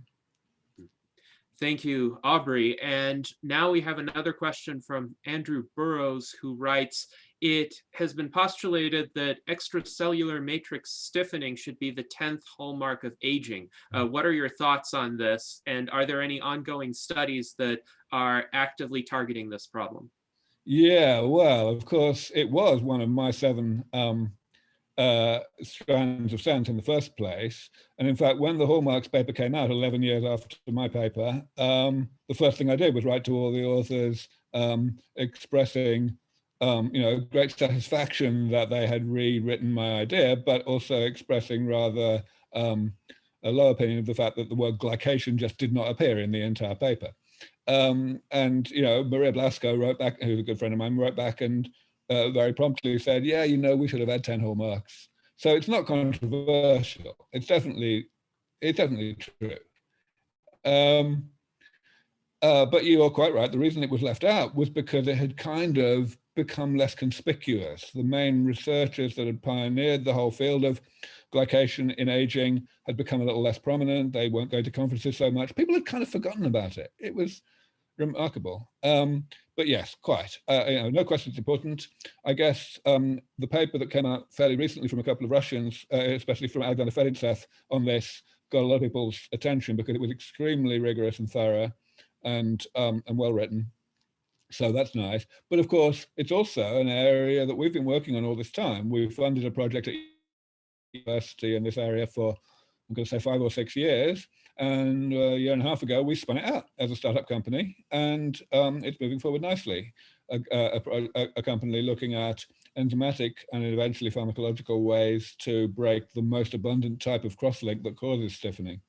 Thank you, Aubrey. And now we have another question from Andrew Burrows, who writes, it has been postulated that extracellular matrix stiffening should be the 10th hallmark of aging. What are your thoughts on this? And are there any ongoing studies that are actively targeting this problem? Yeah, well, of course, it was one of my 7 strands of SENS in the first place. And in fact, when the Hallmarks paper came out 11 years after my paper, the first thing I did was write to all the authors expressing great satisfaction that they had rewritten my idea, but also expressing rather a low opinion of the fact that the word glycation just did not appear in the entire paper. And Maria Blasco wrote back, who's a good friend of mine, wrote back and very promptly said, yeah, we should have had 10 hallmarks. So it's not controversial. It's definitely true. But you are quite right. The reason it was left out was because it had kind of become less conspicuous. The main researchers that had pioneered the whole field of glycation in aging had become a little less prominent. They weren't going to conferences so much. People had kind of forgotten about it. It was remarkable. But yes, quite. No question it's important. I guess the paper that came out fairly recently from a couple of Russians, especially from Alexander Ferencev on this, got a lot of people's attention because it was extremely rigorous and thorough and well written. So that's nice. But of course, it's also an area that we've been working on all this time. We've funded a project at university in this area for, I'm going to say 5 or 6 years. And a year and a half ago, we spun it out as a startup company, and it's moving forward nicely. A company looking at enzymatic and eventually pharmacological ways to break the most abundant type of crosslink that causes stiffening.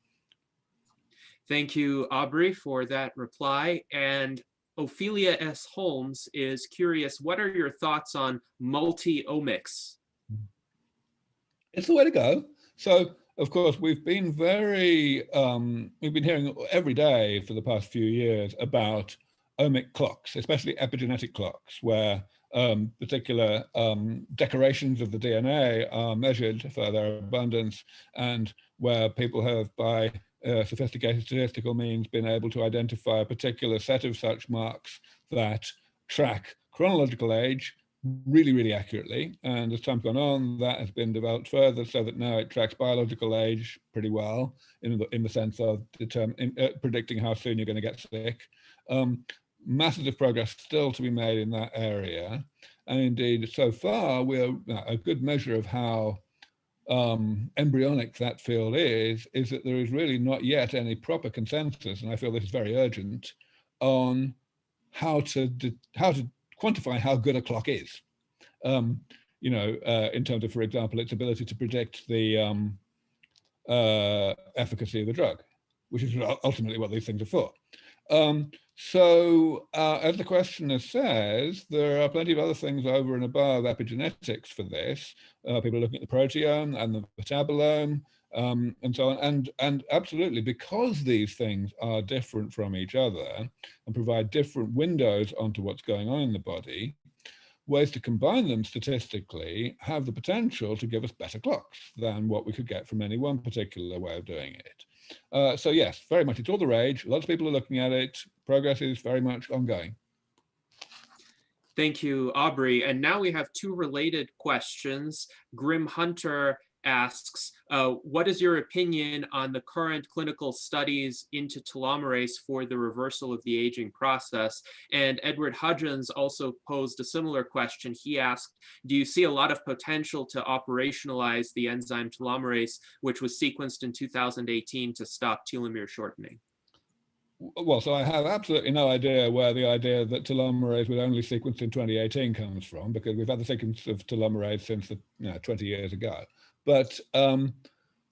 Thank you, Aubrey, for that reply. And Ophelia S. Holmes is curious, what are your thoughts on multi-omics? It's the way to go. So, of course, we've been hearing every day for the past few years about omic clocks, especially epigenetic clocks, where particular decorations of the DNA are measured for their abundance, and where people have, by sophisticated statistical means, been able to identify a particular set of such marks that track chronological age really, really accurately. And as time's gone on, that has been developed further so that now it tracks biological age pretty well in the sense of predicting how soon you're going to get sick. Masses of progress still to be made in that area. And indeed, so far, we're a good measure of how embryonic that field is that there is really not yet any proper consensus, and I feel this is very urgent, on how to quantify how good a clock is. You know, in terms of, for example, its ability to predict the efficacy of the drug, which is ultimately what these things are for. As the questioner says, there are plenty of other things over and above epigenetics for this. People are looking at the proteome and the metabolome, and so on. And absolutely, because these things are different from each other and provide different windows onto what's going on in the body, ways to combine them statistically have the potential to give us better clocks than what we could get from any one particular way of doing it. So yes, very much, it's all the rage. Lots of people are looking at it. Progress is very much ongoing. Thank you, Aubrey. And now we have two related questions. Grim Hunter asks, what is your opinion on the current clinical studies into telomerase for the reversal of the aging process? And Edward Hudgens also posed a similar question. He asked, do you see a lot of potential to operationalize the enzyme telomerase, which was sequenced in 2018 to stop telomere shortening? Well, so I have absolutely no idea where the idea that telomerase was only sequenced in 2018 comes from, because we've had the sequence of telomerase since 20 years ago. But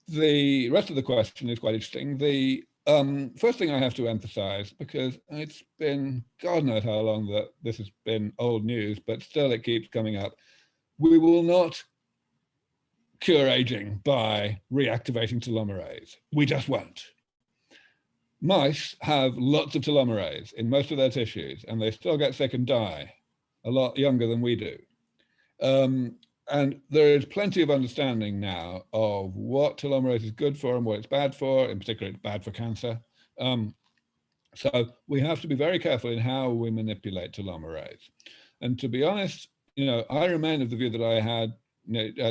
the rest of the question is quite interesting. The first thing I have to emphasize, because it's been God knows how long that this has been old news, but still it keeps coming up. We will not cure aging by reactivating telomerase. We just won't. Mice have lots of telomerase in most of their tissues, and they still get sick and die a lot younger than we do. And there is plenty of understanding now of what telomerase is good for and what it's bad for. In particular, it's bad for cancer. So we have to be very careful in how we manipulate telomerase. And to be honest, I remain of the view that I had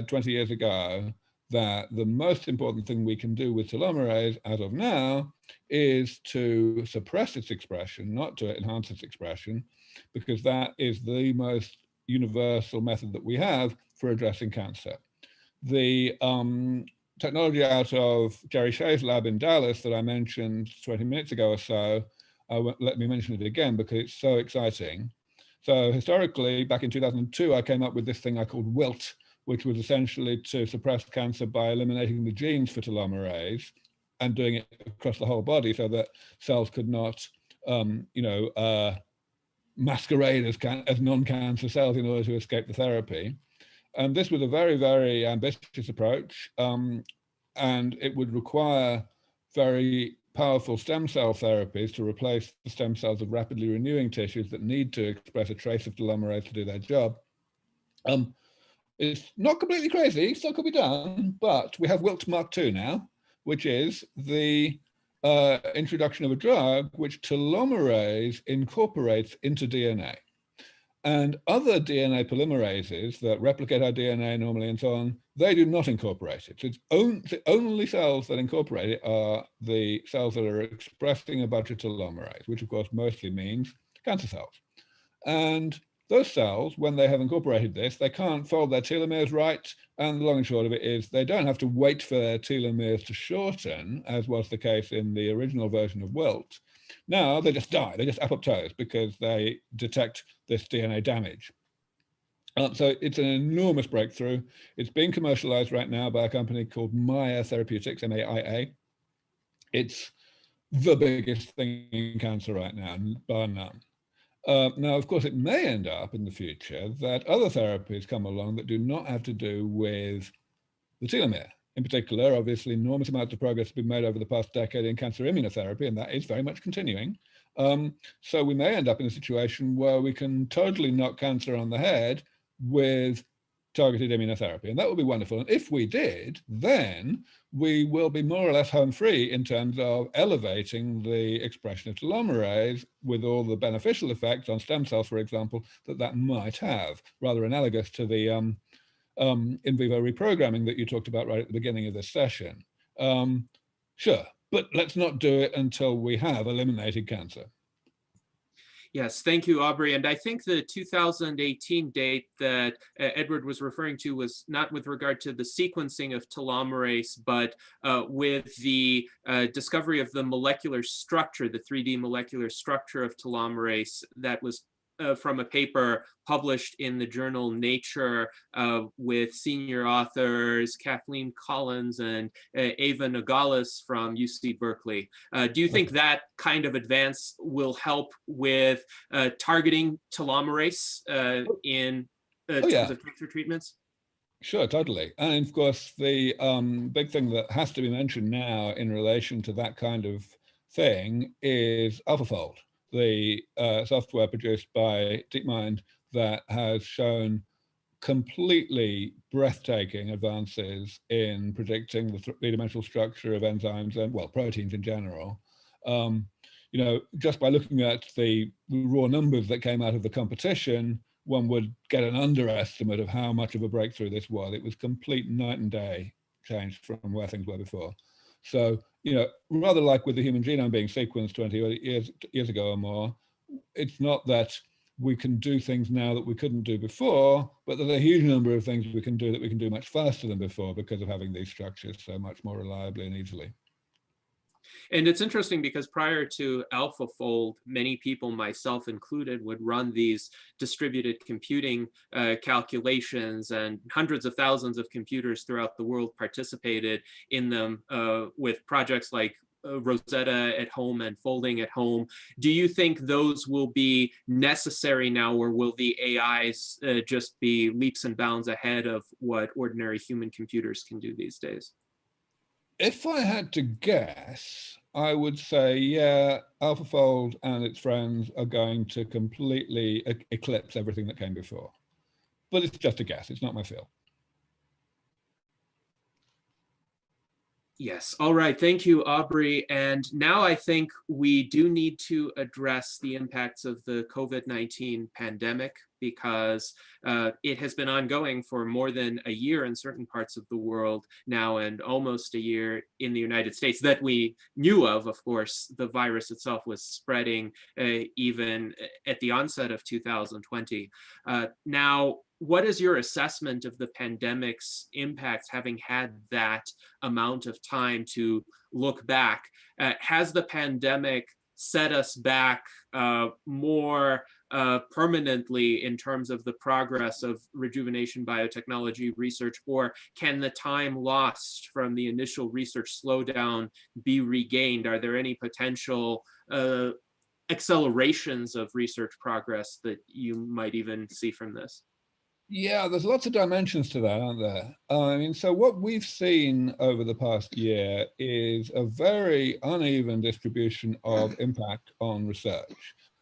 20 years ago, that the most important thing we can do with telomerase as of now is to suppress its expression, not to enhance its expression, because that is the most universal method that we have for addressing cancer. The technology out of Jerry Shea's lab in Dallas that I mentioned 20 minutes ago or so, let me mention it again because it's so exciting. So historically, back in 2002, I came up with this thing I called WILT, which was essentially to suppress cancer by eliminating the genes for telomerase and doing it across the whole body so that cells could not, masquerade as non-cancer cells in order to escape the therapy. And this was a very, very ambitious approach, and it would require very powerful stem cell therapies to replace the stem cells of rapidly renewing tissues that need to express a trace of telomerase to do their job. It's not completely crazy, still could be done, but we have Wilt Mark II now, which is the introduction of a drug which telomerase incorporates into DNA. And other DNA polymerases that replicate our DNA normally and so on, they do not incorporate it. So the only cells that incorporate it are the cells that are expressing a bunch of telomerase, which of course mostly means cancer cells. And those cells, when they have incorporated this, they can't fold their telomeres right. And the long and short of it is they don't have to wait for their telomeres to shorten, as was the case in the original version of Wilt. Now they just die, they just apoptose because they detect this DNA damage. So it's an enormous breakthrough. It's being commercialized right now by a company called Maya Therapeutics, M-A-I-A. It's the biggest thing in cancer right now, bar none. Now, of course, it may end up in the future that other therapies come along that do not have to do with the telomere. In particular, obviously, enormous amounts of progress has been made over the past decade in cancer immunotherapy, and that is very much continuing. So we may end up in a situation where we can totally knock cancer on the head with targeted immunotherapy, and that would be wonderful. And if we did, then we will be more or less home free in terms of elevating the expression of telomerase with all the beneficial effects on stem cells, for example, that might have, rather analogous to the in vivo reprogramming that you talked about right at the beginning of this session. Sure, but let's not do it until we have eliminated cancer. Yes, thank you, Aubrey. And I think the 2018 date that Edward was referring to was not with regard to the sequencing of telomerase, but with the discovery of the molecular structure, the 3D molecular structure of telomerase that was from a paper published in the journal Nature with senior authors Kathleen Collins and Ava Nogales from UC Berkeley. Do you think that kind of advance will help with targeting telomerase in terms of cancer treatments? Sure, totally. And of course, the big thing that has to be mentioned now in relation to that kind of thing is AlphaFold, the software produced by DeepMind that has shown completely breathtaking advances in predicting the three-dimensional structure of enzymes and, well, proteins in general. You know, just by looking at the raw numbers that came out of the competition, one would get an underestimate of how much of a breakthrough this was. It was complete night and day change from where things were before. So, you know, rather like with the human genome being sequenced 20 years ago or more, it's not that we can do things now that we couldn't do before, but there's a huge number of things we can do much faster than before because of having these structures so much more reliably and easily. And it's interesting because prior to AlphaFold, many people, myself included, would run these distributed computing calculations, and hundreds of thousands of computers throughout the world participated in them with projects like Rosetta at home and Folding at home. Do you think those will be necessary now, or will the AIs just be leaps and bounds ahead of what ordinary human computers can do these days? If I had to guess, I would say, yeah, AlphaFold and its friends are going to completely eclipse everything that came before. But it's just a guess, it's not my field. Yes. All right. Thank you, Aubrey. And now I think we do need to address the impacts of the COVID-19 pandemic, because it has been ongoing for more than a year in certain parts of the world now, and almost a year in the United States that we knew of. Of course, the virus itself was spreading even at the onset of 2020. Now, what is your assessment of the pandemic's impacts, having had that amount of time to look back? Has the pandemic set us back more permanently in terms of the progress of rejuvenation biotechnology research, or can the time lost from the initial research slowdown be regained? Are there any potential accelerations of research progress that you might even see from this? Yeah, there's lots of dimensions to that, aren't there? I mean, so what we've seen over the past year is a very uneven distribution of impact on research.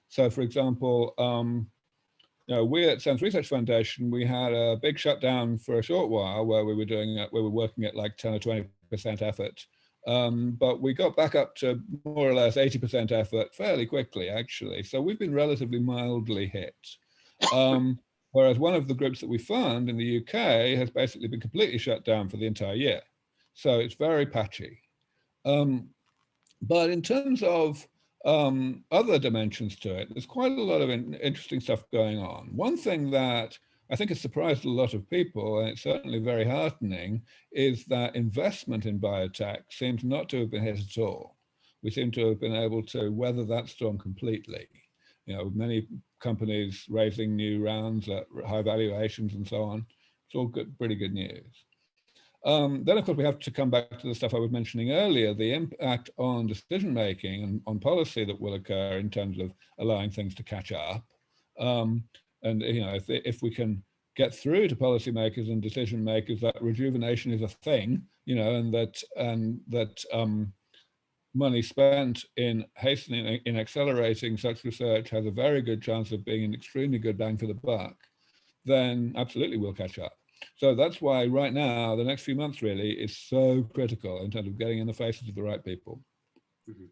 So, for example, you know, we at SENS Research Foundation, we had a big shutdown for a short while where we were working at like 10 or 20% effort. But we got back up to more or less 80% effort fairly quickly, actually. So we've been relatively mildly hit. Whereas one of the groups that we fund in the UK has basically been completely shut down for the entire year. So it's very patchy. But in terms of other dimensions to it, there's quite a lot of interesting stuff going on. One thing that I think has surprised a lot of people, and it's certainly very heartening, is that investment in biotech seems not to have been hit at all. We seem to have been able to weather that storm completely. You know, many companies raising new rounds at high valuations and so on. It's all good, pretty good news. Then, of course, we have to come back to the stuff I was mentioning earlier, the impact on decision-making and on policy that will occur in terms of allowing things to catch up. And, you know, if we can get through to policymakers and decision makers that rejuvenation is a thing, you know, and that money spent in hastening, in accelerating such research has a very good chance of being an extremely good bang for the buck, then absolutely we'll catch up. So that's why right now, the next few months really is so critical in terms of getting in the faces of the right people. Mm-hmm.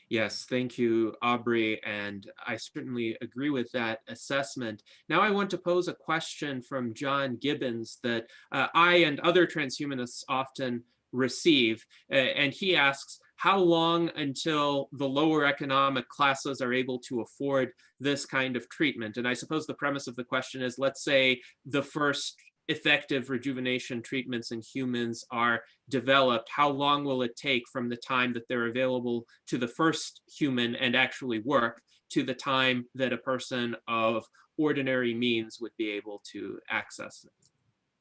Yes, thank you, Aubrey, and I certainly agree with that assessment. Now I want to pose a question from John Gibbons that I and other transhumanists often receive, and he asks, how long until the lower economic classes are able to afford this kind of treatment? And I suppose the premise of the question is, let's say the first effective rejuvenation treatments in humans are developed. How long will it take from the time that they're available to the first human and actually work to the time that a person of ordinary means would be able to access it.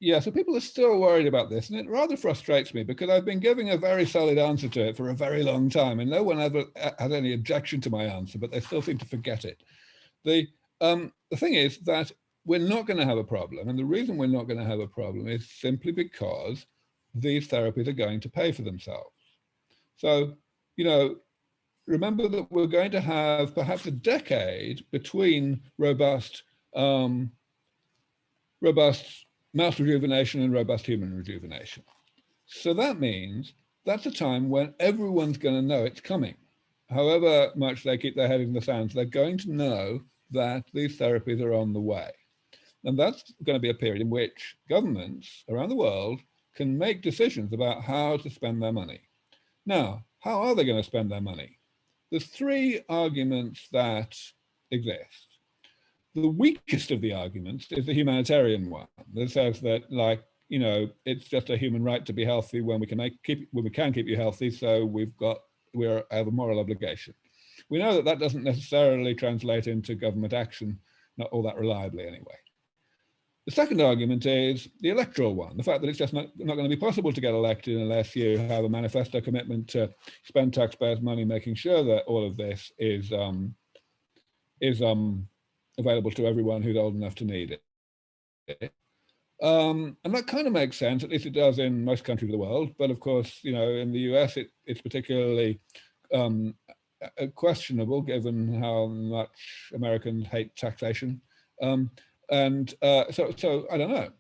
Yeah, so people are still worried about this, and it rather frustrates me because I've been giving a very solid answer to it for a very long time, and no one ever had any objection to my answer, but they still seem to forget it. The thing is that we're not going to have a problem, and the reason we're not going to have a problem is simply because these therapies are going to pay for themselves. So, you know, remember that we're going to have perhaps a decade between robust mouse rejuvenation and robust human rejuvenation. So that means that's a time when everyone's going to know it's coming. However much they keep their head in the sand, they're going to know that these therapies are on the way. And that's going to be a period in which governments around the world can make decisions about how to spend their money. Now, how are they going to spend their money? There's three arguments that exist. The weakest of the arguments is the humanitarian one that says that, like, you know, it's just a human right to be healthy when we can keep you healthy, so we have a moral obligation. We know that that doesn't necessarily translate into government action, not all that reliably anyway. The second argument is the electoral one, the fact that it's just not going to be possible to get elected unless you have a manifesto commitment to spend taxpayers' money making sure that all of this is available to everyone who's old enough to need it. And that kind of makes sense, at least it does in most countries of the world. But of course, you know, in the US, it's particularly questionable given how much Americans hate taxation. So I don't know.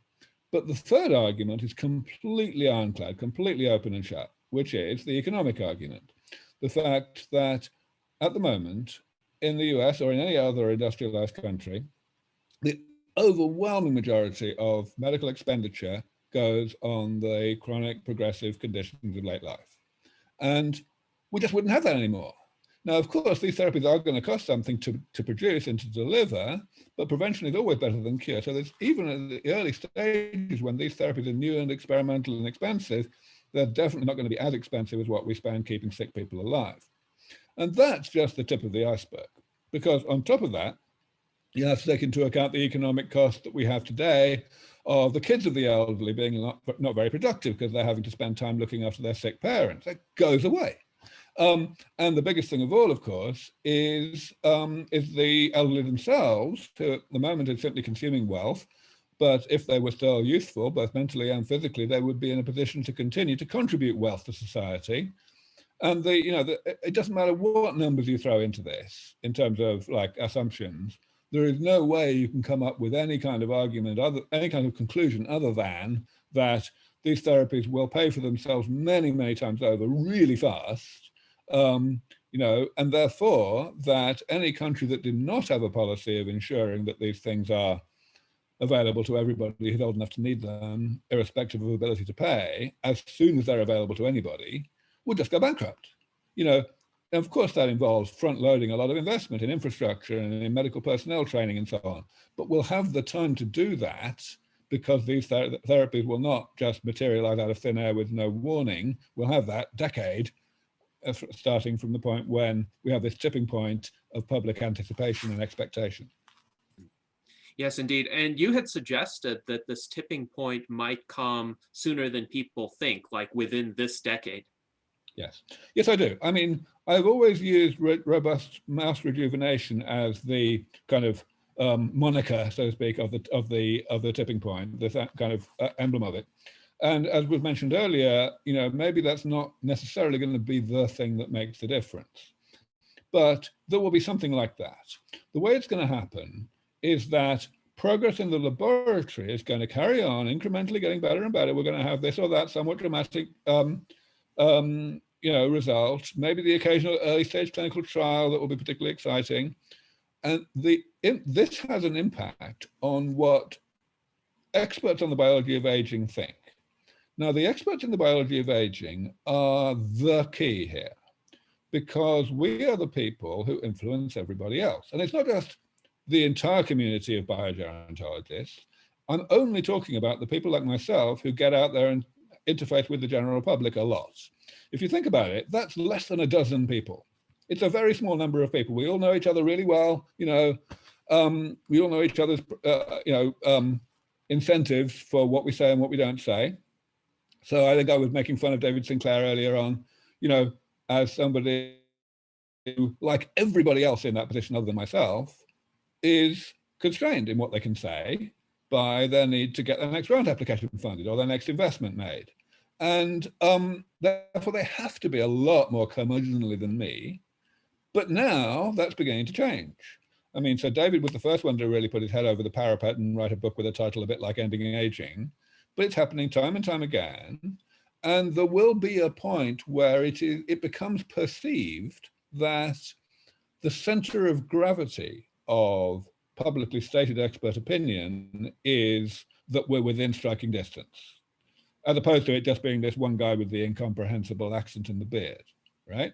But the third argument is completely ironclad, completely open and shut, which is the economic argument. The fact that at the moment, in the US or in any other industrialized country, the overwhelming majority of medical expenditure goes on the chronic progressive conditions of late life. And we just wouldn't have that anymore. Now, of course, these therapies are going to cost something to produce and to deliver, but prevention is always better than cure. So there's even at the early stages when these therapies are new and experimental and expensive, they're definitely not going to be as expensive as what we spend keeping sick people alive. And that's just the tip of the iceberg, because on top of that, you have to take into account the economic cost that we have today of the kids of the elderly being not very productive because they're having to spend time looking after their sick parents. That goes away. And the biggest thing of all, of course, is the elderly themselves, who at the moment are simply consuming wealth. But if they were still youthful, both mentally and physically, they would be in a position to continue to contribute wealth to society. And it doesn't matter what numbers you throw into this in terms of like assumptions. There is no way you can come up with any kind of argument, any kind of conclusion other than that these therapies will pay for themselves many, many times over really fast. And therefore that any country that did not have a policy of ensuring that these things are available to everybody who's old enough to need them, irrespective of ability to pay, as soon as they're available to anybody, would just go bankrupt. And of course, that involves front-loading a lot of investment in infrastructure and in medical personnel training and so on. But we'll have the time to do that because these therapies will not just materialize out of thin air with no warning. We'll have that decade starting from the point when we have this tipping point of public anticipation and expectation. Yes, indeed. And you had suggested that this tipping point might come sooner than people think, like within this decade. Yes, I do. I mean, I've always used robust mouse rejuvenation as the kind of moniker, so to speak, of the tipping point, the kind of emblem of it. And as was mentioned earlier, maybe that's not necessarily going to be the thing that makes the difference, but there will be something like that. The way it's going to happen is that progress in the laboratory is going to carry on, incrementally getting better and better. We're going to have this or that somewhat dramatic result, maybe the occasional early stage clinical trial that will be particularly exciting. And this has an impact on what experts on the biology of aging think. Now, the experts in the biology of aging are the key here because we are the people who influence everybody else. And it's not just the entire community of biogerontologists. I'm only talking about the people like myself who get out there and interface with the general public a lot. If you think about it, that's less than a dozen people. It's a very small number of people. We all know each other really well. We all know each other's, incentives for what we say and what we don't say. So I think I was making fun of David Sinclair earlier on, as somebody who, like everybody else in that position other than myself, is constrained in what they can say by their need to get their next grant application funded or their next investment made. And therefore they have to be a lot more curmudgeonly than me. But now that's beginning to change. I mean, so David was the first one to really put his head over the parapet and write a book with a title a bit like Ending Aging, but it's happening time and time again. And there will be a point where it becomes perceived that the center of gravity of publicly stated expert opinion is that we're within striking distance, as opposed to it just being this one guy with the incomprehensible accent and the beard, right?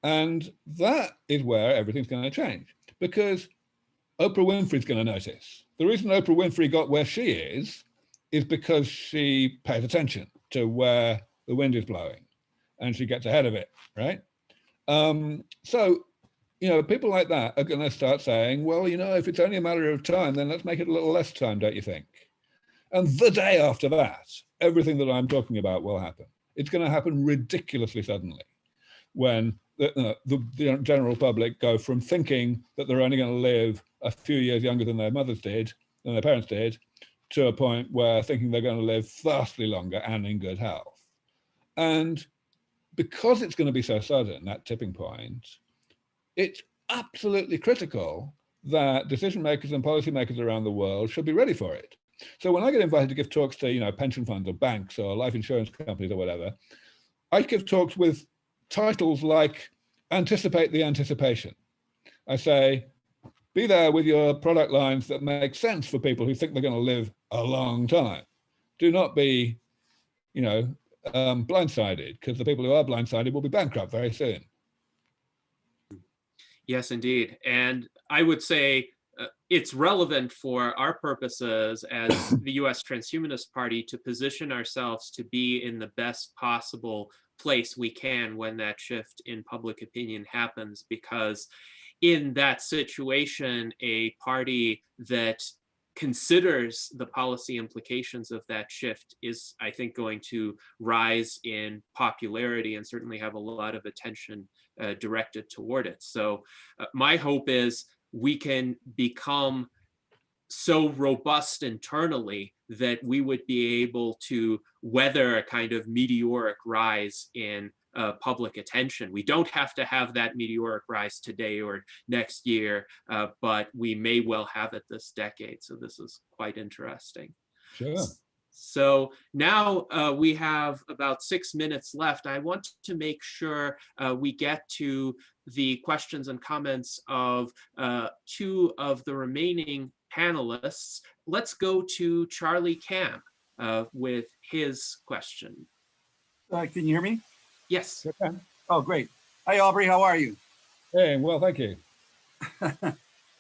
And that is where everything's going to change, because Oprah Winfrey's going to notice. The reason Oprah Winfrey got where she is because she pays attention to where the wind is blowing and she gets ahead of it, right? So, people like that are going to start saying, well, if it's only a matter of time, then let's make it a little less time, don't you think? And the day after that, everything that I'm talking about will happen. It's going to happen ridiculously suddenly when the general public go from thinking that they're only going to live a few years younger than their mothers did, than their parents did, to a point where thinking they're going to live vastly longer and in good health. And because it's going to be so sudden, that tipping point, it's absolutely critical that decision makers and policymakers around the world should be ready for it. So when I get invited to give talks to, pension funds or banks or life insurance companies or whatever, I give talks with titles like Anticipate the Anticipation. I say, be there with your product lines that make sense for people who think they're going to live a long time. Do not be, blindsided, because the people who are blindsided will be bankrupt very soon. Yes, indeed. And I would say it's relevant for our purposes as the US Transhumanist Party to position ourselves to be in the best possible place we can when that shift in public opinion happens, because in that situation, a party that considers the policy implications of that shift is, I think, going to rise in popularity and certainly have a lot of attention directed toward it. So my hope is we can become so robust internally that we would be able to weather a kind of meteoric rise in public attention. We don't have to have that meteoric rise today or next year, but we may well have it this decade. So this is quite interesting. Sure. So now we have about 6 minutes left. I want to make sure we get to the questions and comments of two of the remaining panelists. Let's go to Charlie Camp with his question. Can you hear me? Yes. Okay. Oh, great. Hi, Aubrey. How are you? Hey, well, thank you.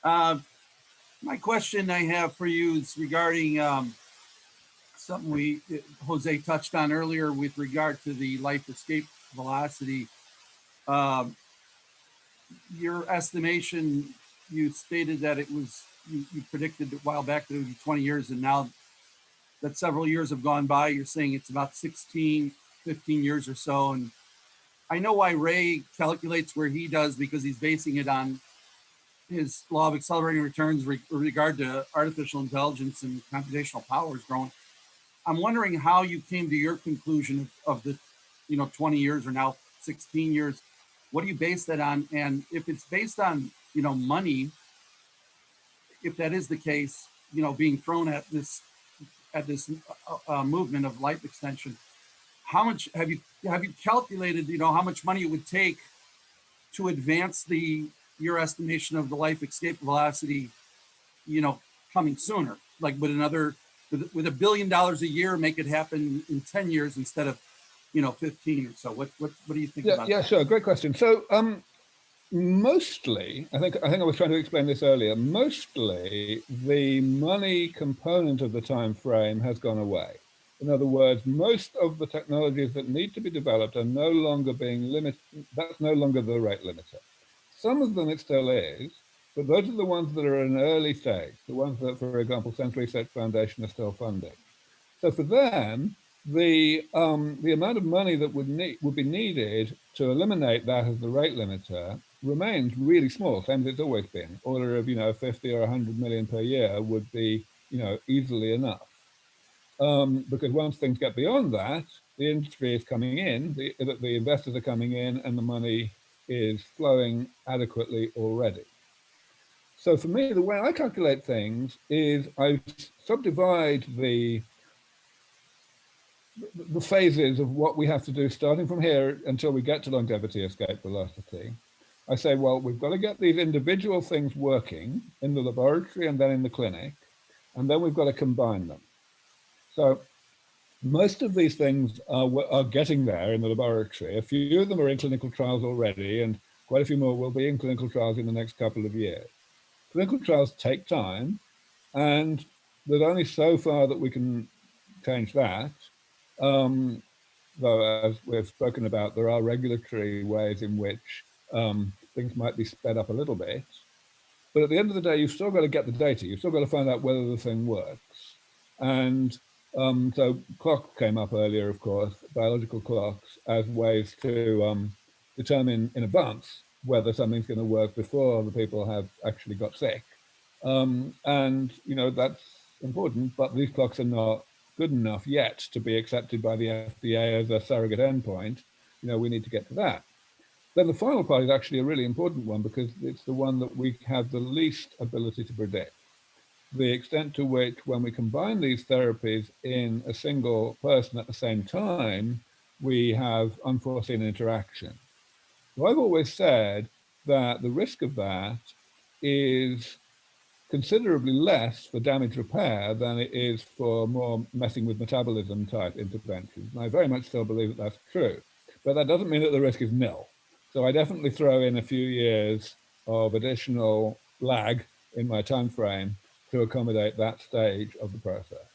My question I have for you is regarding something Jose touched on earlier with regard to the life escape velocity. Your estimation, you stated that it was, you predicted a while back that it would be 20 years, and now that several years have gone by, you're saying it's about 15 years or so. And I know why Ray calculates where he does, because he's basing it on his law of accelerating returns with regard to artificial intelligence and computational powers growing. I'm wondering how you came to your conclusion of the 20 years or now 16 years. What do you base that on? And if it's based on money, if that is the case, being thrown at this movement of life extension, how much have you calculated, how much money it would take to advance your estimation of the life escape velocity, coming sooner? Like with $1 billion a year, make it happen in 10 years instead of 15 or so. What do you think about that? Yeah, sure. Great question. So mostly, I think I was trying to explain this earlier, mostly the money component of the time frame has gone away. In other words, most of the technologies that need to be developed are no longer being limited. That's no longer the rate limiter. Some of them it still is, but those are the ones that are in an early stage, the ones that, for example, SENS Research Foundation are still funding. So for them, the amount of money that would be needed to eliminate that as the rate limiter remains really small, same as it's always been. Order of 50 or 100 million per year would be easily enough. Because once things get beyond that, the industry is coming in, the investors are coming in, and the money is flowing adequately already. So for me, the way I calculate things is I subdivide the phases of what we have to do starting from here until we get to longevity escape velocity. I say, well, we've got to get these individual things working in the laboratory and then in the clinic, and then we've got to combine them. So most of these things are getting there in the laboratory. A few of them are in clinical trials already, and quite a few more will be in clinical trials in the next couple of years. Clinical trials take time, and there's only so far that we can change that. Though, as we've spoken about, there are regulatory ways in which things might be sped up a little bit. But at the end of the day, you've still got to get the data. You've still got to find out whether the thing works. And so clock came up earlier, of course, biological clocks as ways to determine in advance whether something's going to work before the people have actually got sick. And, that's important, but these clocks are not good enough yet to be accepted by the FDA as a surrogate endpoint. We need to get to that. Then the final part is actually a really important one because it's the one that we have the least ability to predict. The extent to which when we combine these therapies in a single person at the same time, we have unforeseen interaction. So I've always said that the risk of that is considerably less for damage repair than it is for more messing with metabolism type interventions. And I very much still believe that that's true, but that doesn't mean that the risk is nil. So I definitely throw in a few years of additional lag in my time frame to accommodate that stage of the process.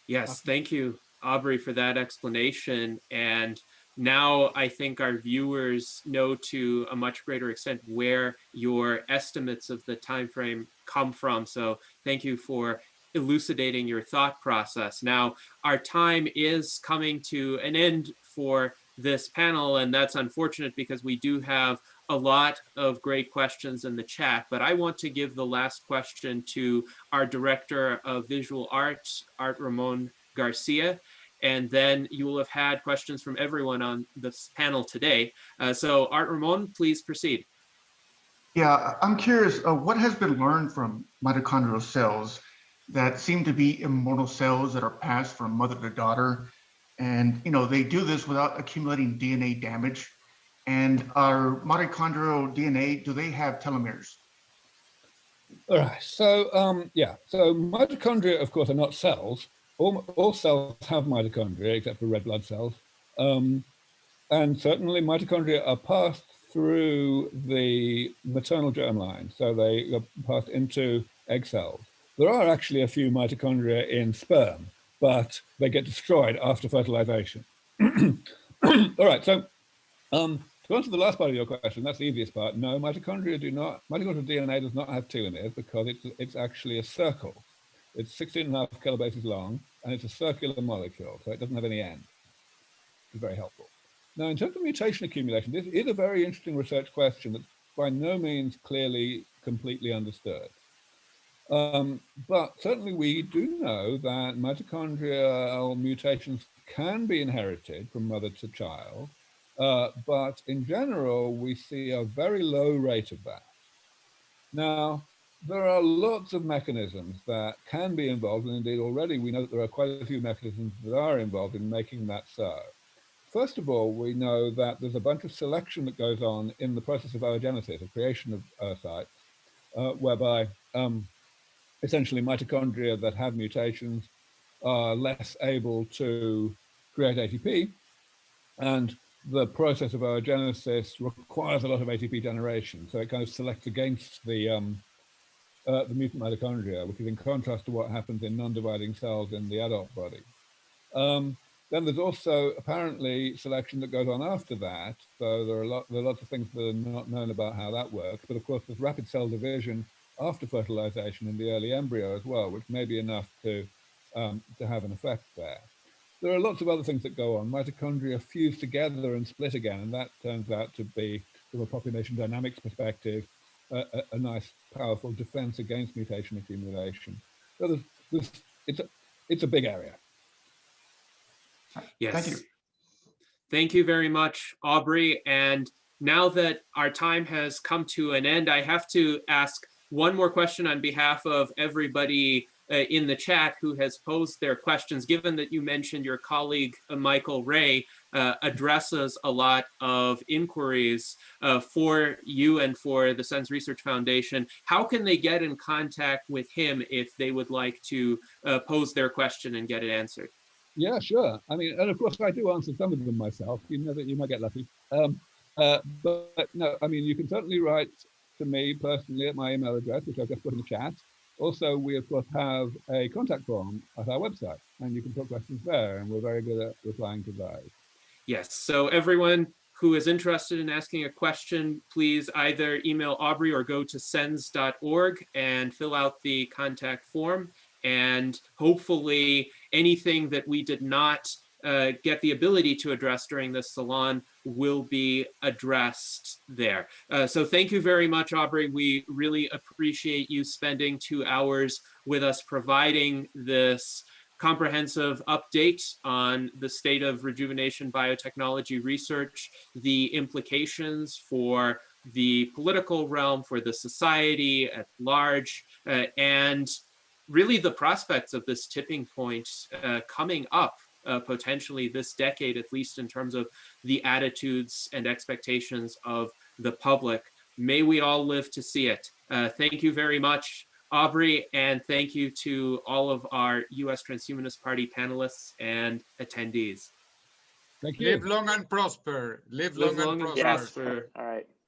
Yes, thank you, Aubrey, for that explanation. And now I think our viewers know to a much greater extent where your estimates of the time frame come from. So thank you for elucidating your thought process. Now, our time is coming to an end for this panel, and that's unfortunate because we do have a lot of great questions in the chat, but I want to give the last question to our Director of Visual Arts, Art Ramon Garcia, and then you will have had questions from everyone on this panel today. So Art Ramon, please proceed. Yeah, I'm curious, what has been learned from mitochondrial cells that seem to be immortal cells that are passed from mother to daughter? And, they do this without accumulating DNA damage. And our mitochondrial DNA, do they have telomeres? All right, so so mitochondria, of course, are not cells. All cells have mitochondria except for red blood cells. And certainly mitochondria are passed through the maternal germline, so they are passed into egg cells. There are actually a few mitochondria in sperm, but they get destroyed after fertilization. All right, so to answer the last part of your question, that's the easiest part. No, mitochondrial DNA does not have telomeres because it's actually a circle. It's 16.5 kilobases long, and it's a circular molecule, so it doesn't have any end. It's very helpful. Now, in terms of mutation accumulation, this is a very interesting research question that's by no means clearly completely understood. But certainly we do know that mitochondrial mutations can be inherited from mother to child, but in general, we see a very low rate of that. Now, there are lots of mechanisms that can be involved, and indeed already we know that there are quite a few mechanisms that are involved in making that so. First of all, we know that there's a bunch of selection that goes on in the process of oogenesis, the creation of oocytes, whereby essentially mitochondria that have mutations are less able to create ATP, and the process of oogenesis requires a lot of ATP generation, so it kind of selects against the mutant mitochondria, which is in contrast to what happens in non-dividing cells in the adult body. Then there's also apparently selection that goes on after that. So there are lots of things that are not known about how that works. But of course, there's rapid cell division after fertilization in the early embryo as well, which may be enough to have an effect there. There are lots of other things that go on. Mitochondria fuse together and split again, and that turns out to be, from a population dynamics perspective, a nice, powerful defense against mutation accumulation. So it's a big area. Yes. Thank you. Thank you very much, Aubrey. And now that our time has come to an end, I have to ask one more question on behalf of everybody in the chat who has posed their questions. Given that you mentioned your colleague, Michael Ray, addresses a lot of inquiries for you and for the SENS Research Foundation, how can they get in contact with him if they would like to pose their question and get it answered? Yeah, sure. I mean, and of course, I do answer some of them myself. You know that you might get lucky. But no, I mean, you can certainly write to me personally at my email address, which I've just put in the chat. Also, we of course have a contact form at our website, and you can put questions there, and we're very good at replying to those. Yes. So everyone who is interested in asking a question, please either email Aubrey or go to sens.org and fill out the contact form. And hopefully anything that we did not get the ability to address during this salon will be addressed there. So thank you very much, Aubrey. We really appreciate you spending 2 hours with us providing this comprehensive update on the state of rejuvenation biotechnology research, the implications for the political realm, for the society at large, and really the prospects of this tipping point coming up potentially this decade, at least in terms of the attitudes and expectations of the public. May we all live to see it. Thank you very much, Aubrey, and thank you to all of our U.S. Transhumanist Party panelists and attendees. Thank you. Live long and prosper. Live long and prosper. Yes. All right.